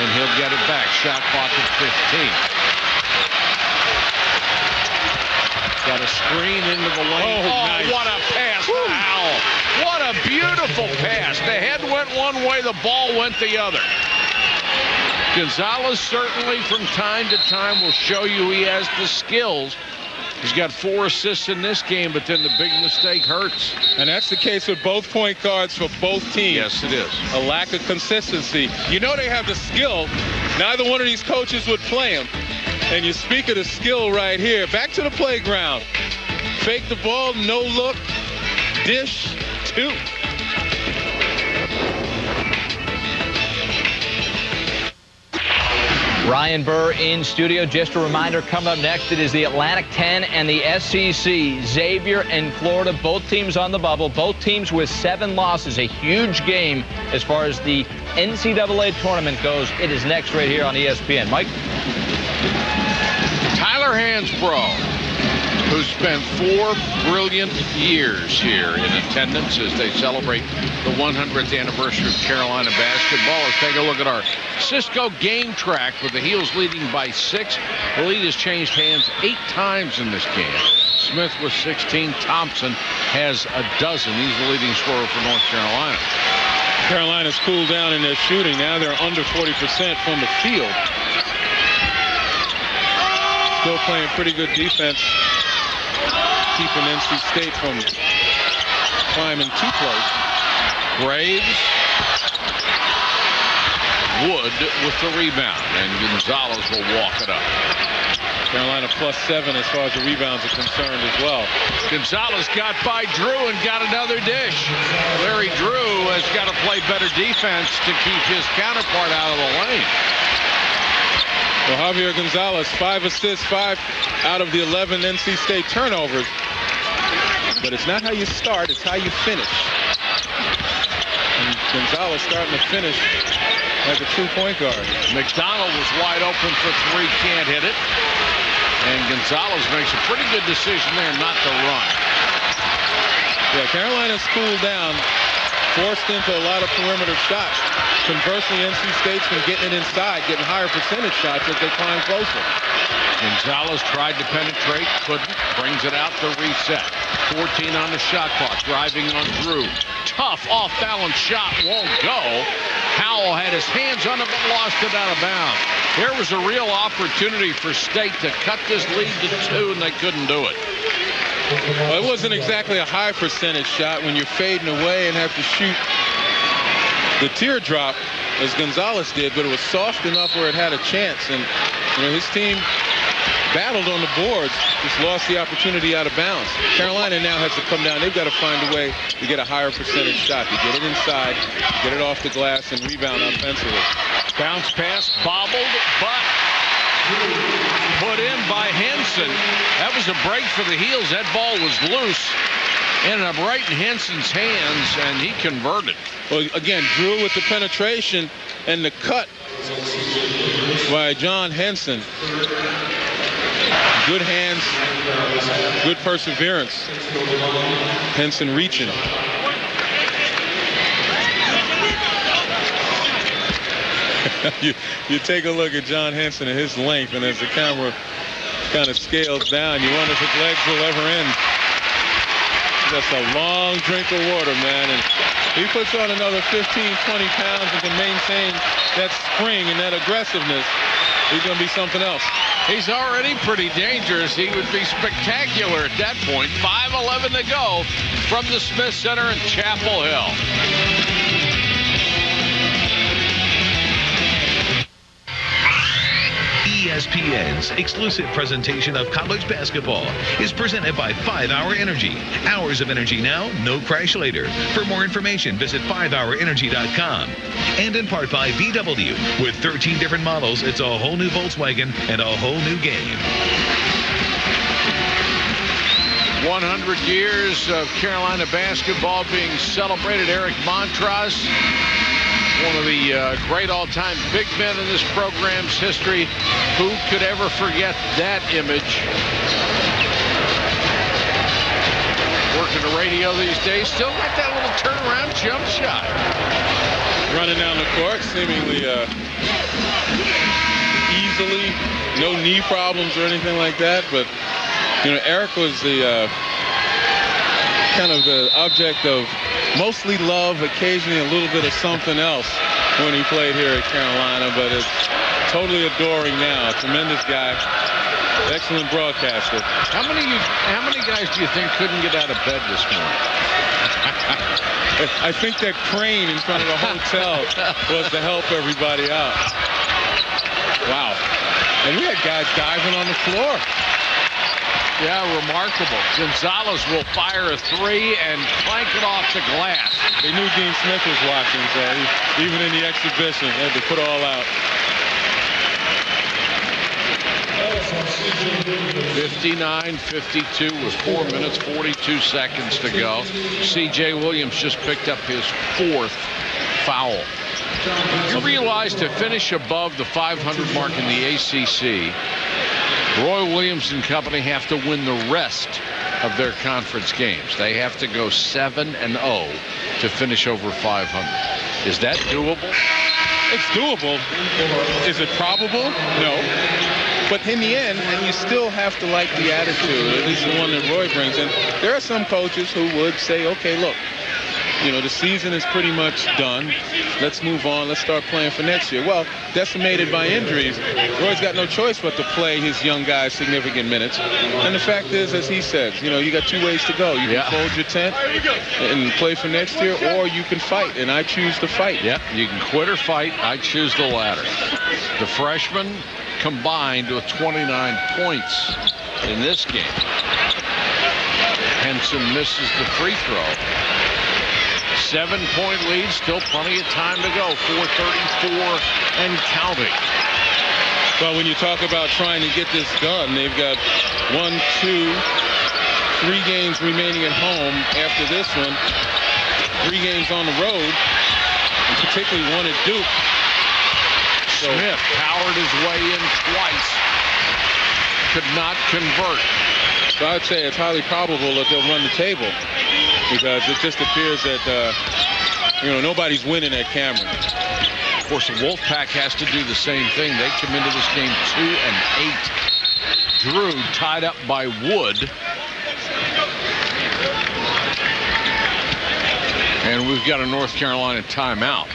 And he'll get it back. Shot clock at 15. Got a screen into the lane. Oh, nice. What a pass to Howell. What a beautiful pass. The head went one way, the ball went the other. Gonzalez certainly from time to time will show you he has the skills. He's got 4 assists in this game, but then the big mistake hurts. And that's the case with both point guards for both teams. Yes, it is. A lack of consistency. They have the skill. Neither one of these coaches would play him. And you speak of the skill right here. Back to the playground. Fake the ball, no look, dish, 2. Ryan Burr in studio. Just a reminder, coming up next, it is the Atlantic 10 and the SEC. Xavier and Florida, both teams on the bubble, both teams with 7 losses. A huge game as far as the NCAA tournament goes. It is next right here on ESPN. Mike? Tyler Hansbrough, who spent 4 brilliant years here in attendance as they celebrate the 100th anniversary of Carolina basketball. Let's take a look at our Cisco game track with the Heels leading by 6. The lead has changed hands 8 times in this game. Smith with 16. Thompson has a dozen. He's the leading scorer for North Carolina. Carolina's cooled down in their shooting. Now they're under 40% from the field. Still playing pretty good defense, keeping NC State from climbing too close. Graves, Wood with the rebound, and Gonzalez will walk it up. Carolina +7 as far as the rebounds are concerned as well. Gonzalez got by Drew and got another dish. Larry Drew has got to play better defense to keep his counterpart out of the lane. Well, Javier Gonzalez, 5 assists, 5 out of the 11 NC State turnovers. But it's not how you start, it's how you finish. And Gonzalez starting to finish like a true point guard. McDonald was wide open for three, can't hit it. And Gonzalez makes a pretty good decision there not to run. Yeah, Carolina's cooled down, forced into a lot of perimeter shots. Conversely, NC State's been getting it inside, getting higher percentage shots as they climb closer. Gonzalez tried to penetrate, couldn't, brings it out to reset. 14 on the shot clock, driving on Drew. Tough off-balance shot, won't go. Howell had his hands on it but lost it out of bounds. There was a real opportunity for State to cut this lead to 2, and they couldn't do it. Well, it wasn't exactly a high percentage shot when you're fading away and have to shoot the teardrop as Gonzalez did, but it was soft enough where it had a chance. And you know, his team battled on the boards, just lost the opportunity out of bounds. Carolina now has to come down. They've got to find a way to get a higher percentage shot, to get it inside, get it off the glass, and rebound offensively. Bounce pass, bobbled, but put in by Henson. That was a break for the heels. That ball was loose. Ended up right in Henson's hands, and he converted. Well, again, Drew with the penetration and the cut by John Henson. Good hands, good perseverance. Henson reaching. You take a look at John Henson and his length, and as the camera kind of scales down, you wonder if his legs will ever end. Just a long drink of water, man. And he puts on another 15, 20 pounds and can maintain that spring and that aggressiveness. He's going to be something else. He's already pretty dangerous. He would be spectacular at that point. 5:11 to go from the Smith Center in Chapel Hill. ESPN's exclusive presentation of college basketball is presented by 5 Hour Energy. Hours of energy now, no crash later. For more information, visit 5hourenergy.com. And in part by VW. With 13 different models, it's a whole new Volkswagen and a whole new game. 100 years of Carolina basketball being celebrated. Eric Montross, one of the great all-time big men in this program's history. Who could ever forget that image? Working the radio these days, still got that little turnaround jump shot. Running down the court, seemingly easily, no knee problems or anything like that. But you know, Eric was the kind of the object of mostly love, occasionally a little bit of something else when he played here at Carolina, but it's totally adoring now. Tremendous guy, excellent broadcaster. How many guys do you think couldn't get out of bed this morning? I think that crane in front of the hotel was to help everybody out. Wow. And we had guys diving on the floor. Yeah, remarkable. Gonzalez will fire a three and clank it off the glass. They knew Dean Smith was watching, so even in the exhibition, they had to put all out. 59-52 with 4 minutes, 42 seconds to go. C.J. Williams just picked up his 4th foul. You realize to finish above the 500 mark in the ACC, Roy Williams and company have to win the rest of their conference games. They have to go 7-0 to finish over 500. Is that doable? It's doable. Is it probable? No. But in the end, and you still have to like the attitude, at least the one that Roy brings in. There are some coaches who would say, okay, look, you know, the season is pretty much done. Let's move on. Let's start playing for next year. Well, decimated by injuries, Roy's got no choice but to play his young guys significant minutes. And the fact is, as he says, you know, you got 2 ways to go. You can fold your tent and play for next year, or you can fight, and I choose to fight. Yep, you can quit or fight. I choose the latter. The freshman combined with 29 points in this game. Henson misses the free throw. 7-point lead, still plenty of time to go. 4:34 and counting. Well, when you talk about trying to get this done, they've got 1, 2, 3 games remaining at home after this one. 3 games on the road, and particularly one at Duke. So Smith powered his way in twice. Could not convert. So I'd say it's highly probable that they'll run the table, because it just appears that nobody's winning at Cameron. Of course, the Wolfpack has to do the same thing. They come into this game 2-8. Drew tied up by Wood. And we've got a North Carolina timeout.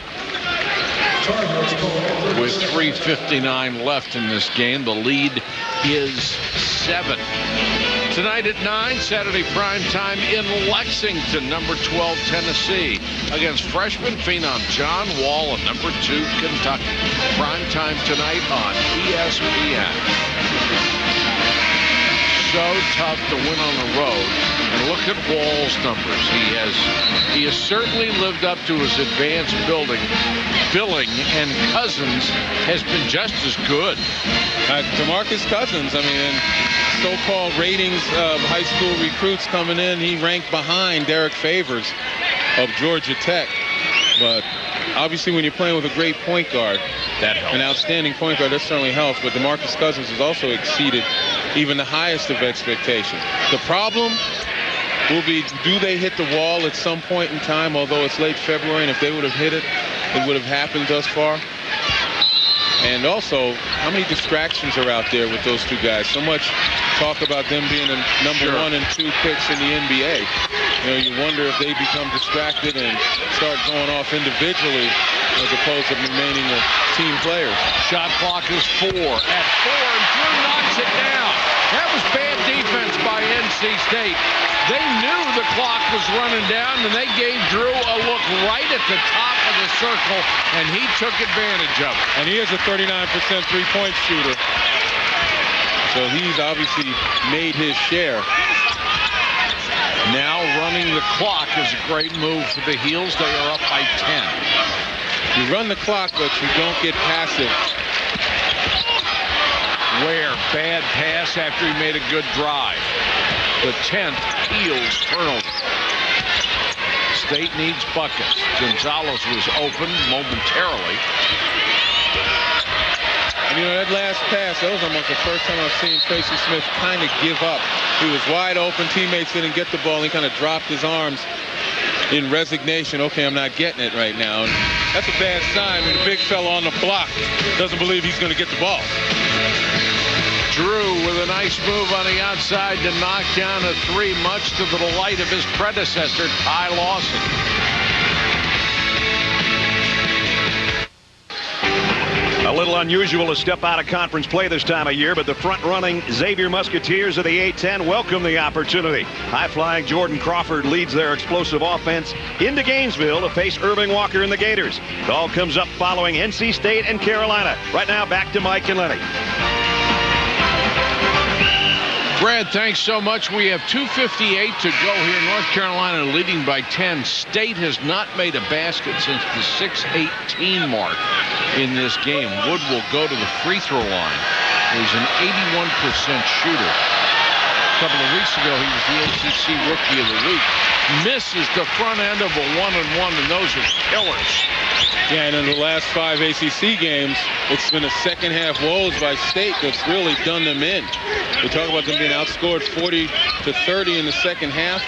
With 3:59 left in this game, the lead is 7. Tonight at 9, Saturday prime time in Lexington, number 12 Tennessee against freshman phenom John Wall and number 2 Kentucky. Prime time tonight on ESPN. So tough to win on the road. And look at Wall's numbers. He has certainly lived up to his advanced billing, and Cousins has been just as good. DeMarcus Cousins, so-called ratings of high school recruits coming in, he ranked behind Derek Favors of Georgia Tech. But obviously when you're playing with a great point guard, that helps. An outstanding point guard, that certainly helps. But DeMarcus Cousins has also exceeded even the highest of expectations. The problem will be, do they hit the wall at some point in time, although it's late February, and if they would have hit it, it would have happened thus far. And also, how many distractions are out there with those two guys? So much talk about them being the number 1 and 2 picks in the NBA. You wonder if they become distracted and start going off individually as opposed to remaining team players. Shot clock is 4 at 4, and Drew knocks it down. That was bad defense by NC State. They knew the clock was running down, and they gave Drew a look right at the top of the circle, and he took advantage of it. And he is a 39% three-point shooter. So he's obviously made his share. Now running the clock is a great move for the Heels. They are up by 10. You run the clock, but you don't get passive. Ware, bad pass after he made a good drive. The 10th Heels turnover. State needs buckets. Gonzalez was open momentarily. And that last pass, that was almost the first time I've seen Tracy Smith kind of give up. He was wide open, teammates didn't get the ball, he kind of dropped his arms in resignation. Okay, I'm not getting it right now. And that's a bad sign when the big fella on the block doesn't believe he's going to get the ball. Drew with a nice move on the outside to knock down a 3, much to the delight of his predecessor, Ty Lawson. A little unusual to step out of conference play this time of year, but the front-running Xavier Musketeers of the A-10 welcome the opportunity. High-flying Jordan Crawford leads their explosive offense into Gainesville to face Irving Walker and the Gators. It all comes up following NC State and Carolina. Right now, back to Mike and Lenny. Brad, thanks so much. We have 2:58 to go here. North Carolina leading by 10. State has not made a basket since the 6:18 mark in this game. Wood will go to the free throw line. He's an 81% shooter. A couple of weeks ago, he was the ACC Rookie of the Week. Misses the front end of a 1-and-1, and those are killers. Yeah, and in the last 5 ACC games, it's been a second-half woes by State that's really done them in. We talk about them being outscored 40-30 in the second half.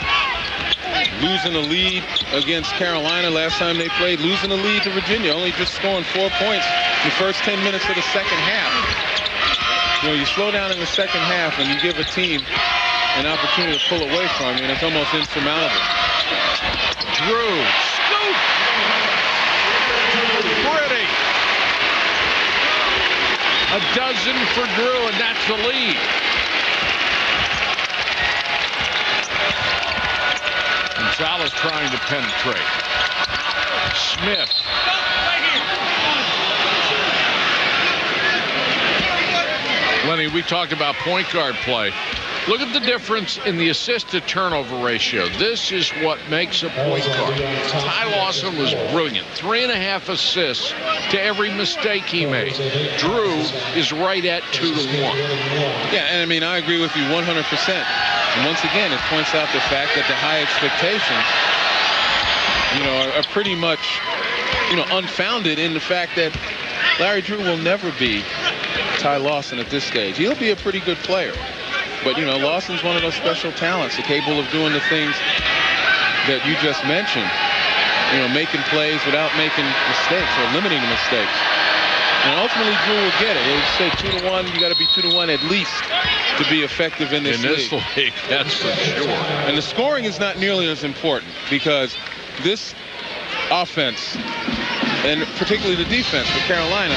Losing a lead against Carolina last time they played. Losing a lead to Virginia, only just scoring 4 points in the first 10 minutes of the second half. You slow down in the second half and you give a team an opportunity to pull away from you, and it's almost insurmountable. Drew, scoop! Pretty! A dozen for Drew, and that's the lead. Gonzalez trying to penetrate. Smith. Lenny, we talked about point guard play. Look at the difference in the assist-to-turnover ratio. This is what makes a point guard. Ty Lawson was brilliant. 3.5 assists to every mistake he made. Drew is right at 2 to 1. Yeah, and I mean, I agree with you 100%. And once again, it points out the fact that the high expectations, are pretty much, unfounded in the fact that Larry Drew will never be Ty Lawson at this stage. He'll be a pretty good player. But, Lawson's one of those special talents, capable of doing the things that you just mentioned, making plays without making mistakes or limiting the mistakes. And ultimately, Drew will get it. He'll say 2 to 1. You got to be 2 to 1 at least to be effective in this league. That's for sure. And the scoring is not nearly as important because this offense, and particularly the defense for Carolina,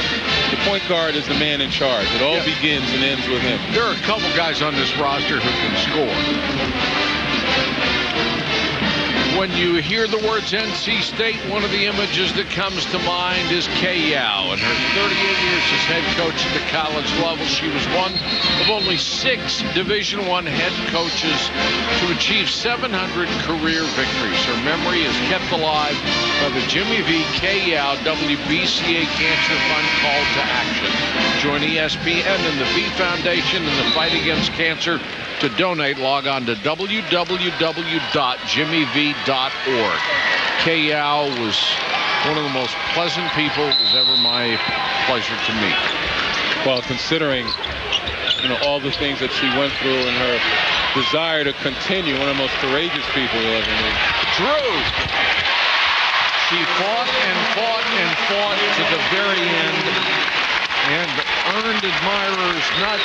the point guard is the man in charge. It all begins and ends with him. There are a couple guys on this roster who can score. When you hear the words NC State, one of the images that comes to mind is Kay Yow. In her 38 years as head coach at the college level, she was one of only 6 Division I head coaches to achieve 700 career victories. Her memory is kept alive by the Jimmy V. Kay Yow WBCA Cancer Fund Call to Action. Join ESPN and the V Foundation in the fight against cancer. To donate, log on to www.jimmyv.org. Kay Yow was one of the most pleasant people. It was ever my pleasure to meet. Well, considering, all the things that she went through and her desire to continue, one of the most courageous people you'll ever meet. Drew! She fought and fought and fought to the very end and earned admirers not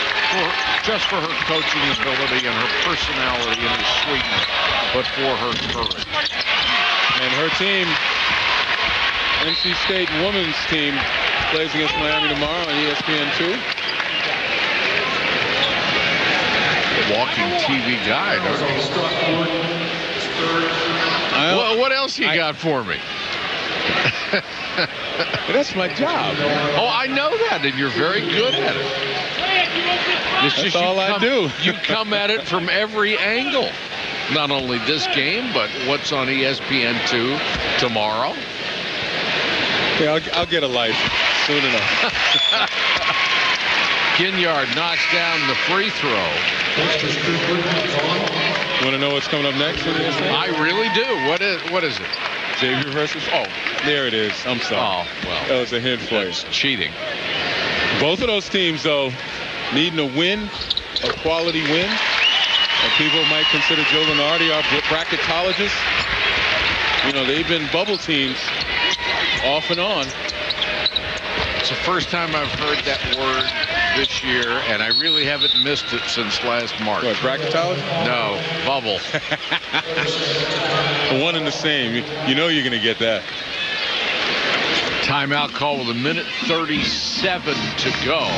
just for her coaching ability and her personality and her sweetness, but for her courage. And her team, NC State women's team, plays against Miami tomorrow on ESPN2. Walking TV guide. What else you got for me? That's my job. Oh, I know that, and you're very good at it. That's all I do. You come at it from every angle. Not only this game, but what's on ESPN2 tomorrow. Yeah, I'll get a life soon enough. Ginyard knocks down the free throw. Want to know what's coming up next? I really do. What is it? Xavier versus... Oh, there it is. I'm sorry. Oh, well. That was a hint for you. That's cheating. Both of those teams, though, needing a win, a quality win. And people might consider Joe Lunardi our bracketologist. They've been bubble teams off and on. It's the first time I've heard that word this year, and I really haven't missed it since last March. What, bracketology? No, bubble. One and the same. You know you're going to get that. Timeout call with 1:37 to go.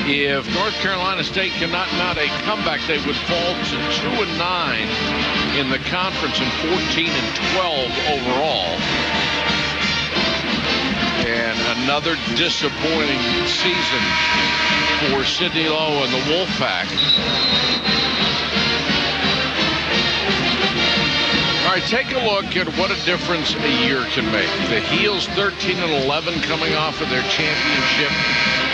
If North Carolina State cannot mount a comeback, they would fall to 2-9 in the conference and 14-12 overall. And another disappointing season for Sidney Lowe and the Wolfpack. All right, take a look at what a difference a year can make. The Heels 13-11 coming off of their championship.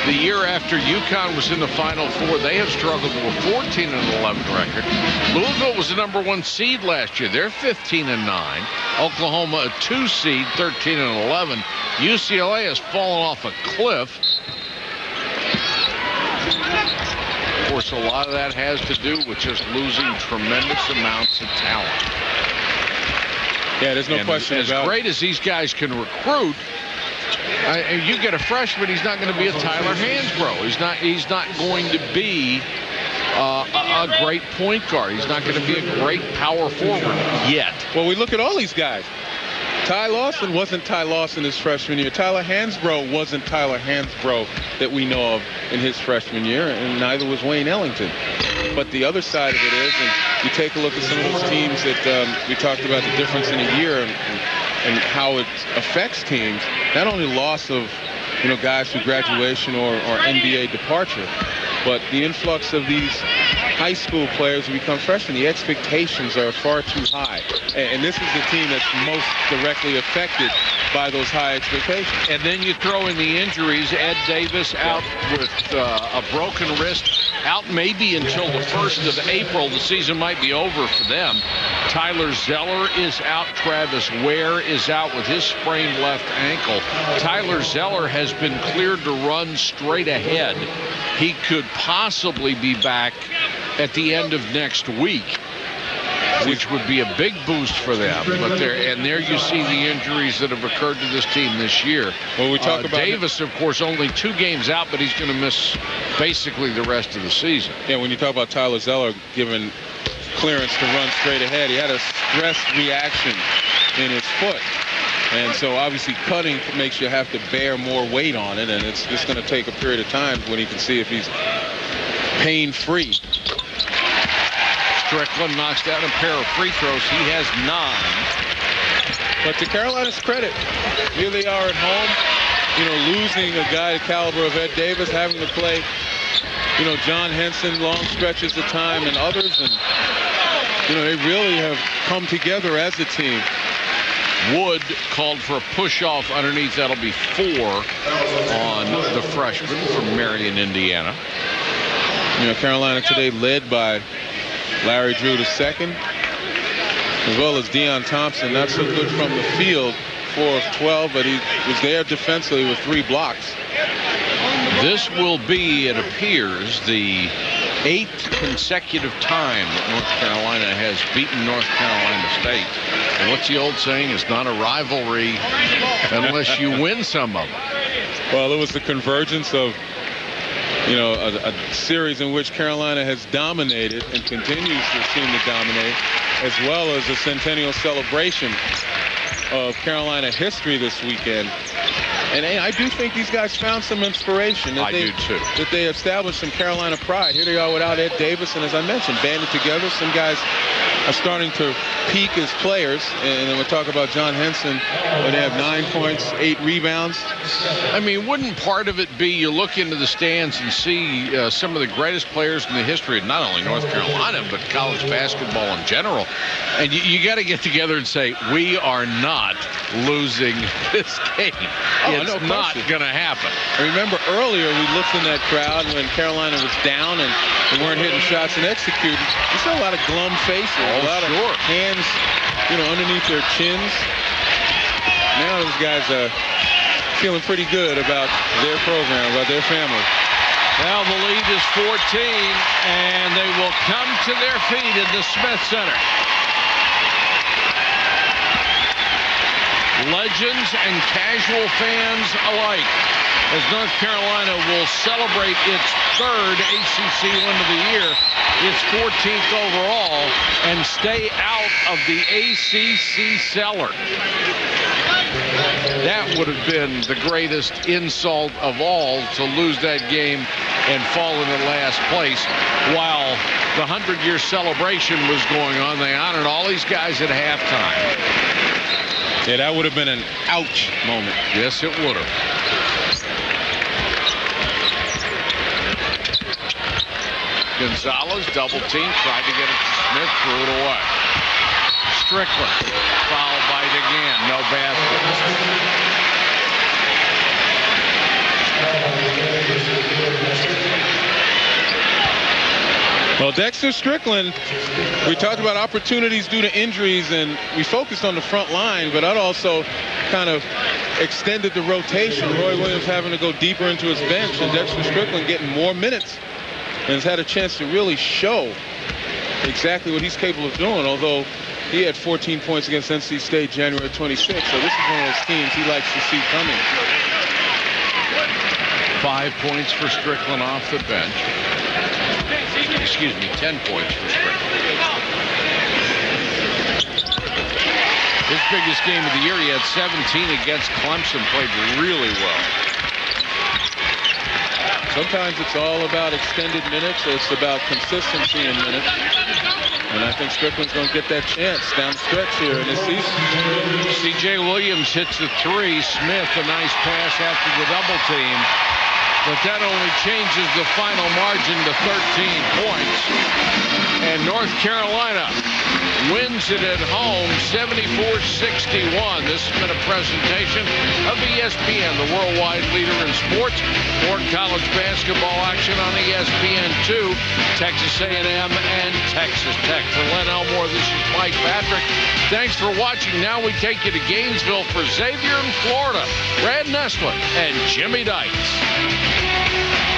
The year after UConn was in the Final Four, they have struggled with a 14-11 record. Louisville was the #1 seed last year. They're 15-9. Oklahoma a 2 seed, 13-11. UCLA has fallen off a cliff. Of course, a lot of that has to do with just losing tremendous amounts of talent. Yeah, there's no question about it. As great as these guys can recruit, you get a freshman, he's not going to be a Tyler Hansbrough. He's not going to be a great point guard. He's not going to be a great power forward yet. Well, we look at all these guys. Ty Lawson wasn't Ty Lawson his freshman year. Tyler Hansbrough wasn't Tyler Hansbrough that we know of in his freshman year, and neither was Wayne Ellington. But the other side of it is, and you take a look at some of those teams that we talked about, the difference in a year and how it affects teams, not only loss of guys through graduation or NBA departure, But the influx of these high school players who become freshmen, the expectations are far too high. And this is the team that's most directly affected by those high expectations. And then you throw in the injuries. Ed Davis out with a broken wrist, out maybe until the 1st of April. The season might be over for them. Tyler Zeller is out. Travis Ware is out with his sprained left ankle. Tyler Zeller has been cleared to run straight ahead. He could possibly be back at the end of next week, which would be a big boost for them. But there you see the injuries that have occurred to this team this year. Well, we talk about Davis, of course, only 2 games out, but he's going to miss basically the rest of the season. Yeah, when you talk about Tyler Zeller given clearance to run straight ahead, he had a stress reaction in his foot. And so obviously cutting makes you have to bear more weight on it, and it's just going to take a period of time when he can see if he's pain-free. Strickland knocks down a pair of free throws. He has 9. But to Carolina's credit, here they are at home, losing a guy the caliber of Ed Davis, having to play, John Henson long stretches of time and others, and, they really have come together as a team. Wood called for a push-off underneath. That'll be 4 on the freshman from Marion, Indiana. Carolina today led by Larry Drew II, as well as Deion Thompson. Not so good from the field, 4 of 12, but he was there defensively with 3 blocks. This will be, it appears, the 8th consecutive time that North Carolina has beaten North Carolina State. And what's the old saying? It's not a rivalry unless you win some of them. Well, it was the convergence of, a series in which Carolina has dominated and continues to seem to dominate, as well as a centennial celebration of Carolina history this weekend. And I do think these guys found some inspiration. I do too. That they established some Carolina pride. Here they are without Ed Davis, and as I mentioned, banded together. Some guys are starting to peak as players. And then we'll talk about John Henson, where they have 9 points, 8 rebounds. I mean, wouldn't part of it be you look into the stands and see some of the greatest players in the history of not only North Carolina, but college basketball in general. And you got to get together and say, we are not losing this game. It's not going to happen. I remember earlier we looked in that crowd when Carolina was down and they weren't hitting shots and executing. You saw a lot of glum faces, a lot of hands, underneath their chins. Now those guys are feeling pretty good about their program, about their family. Well, the lead is 14, and they will come to their feet in the Smith Center. Legends and casual fans alike, as North Carolina will celebrate its 3rd ACC win of the year, its 14th overall, and stay out of the ACC cellar. That would have been the greatest insult of all, to lose that game and fall into last place. While the 100-year celebration was going on, they honored all these guys at halftime. Yeah, that would have been an ouch moment. Yes, it would have. Gonzalez, double team, tried to get it to Smith, threw it away. Strickland, foul bite again, no basket. Well, Dexter Strickland, we talked about opportunities due to injuries, and we focused on the front line, but that also kind of extended the rotation. Roy Williams having to go deeper into his bench, and Dexter Strickland getting more minutes and has had a chance to really show exactly what he's capable of doing, although he had 14 points against NC State January 26th, so this is one of those teams he likes to see coming. 5 points for Strickland off the bench. Excuse me, 10 points for Strickland. His biggest game of the year, he had 17 against Clemson, played really well. Sometimes it's all about extended minutes. It's about consistency in minutes. And I think Strickland's going to get that chance down the stretch here in this season. C.J. Williams hits the 3. Smith, a nice pass after the double team. but that only changes the final margin to 13 points. And North Carolina wins it at home 74-61. This has been a presentation of ESPN, the worldwide leader in sports. More college basketball action on ESPN2, Texas A&M and Texas Tech. For Len Elmore, this is Mike Patrick. Thanks for watching. Now we take you to Gainesville for Xavier in Florida. Brad Nestler and Jimmy Dykes.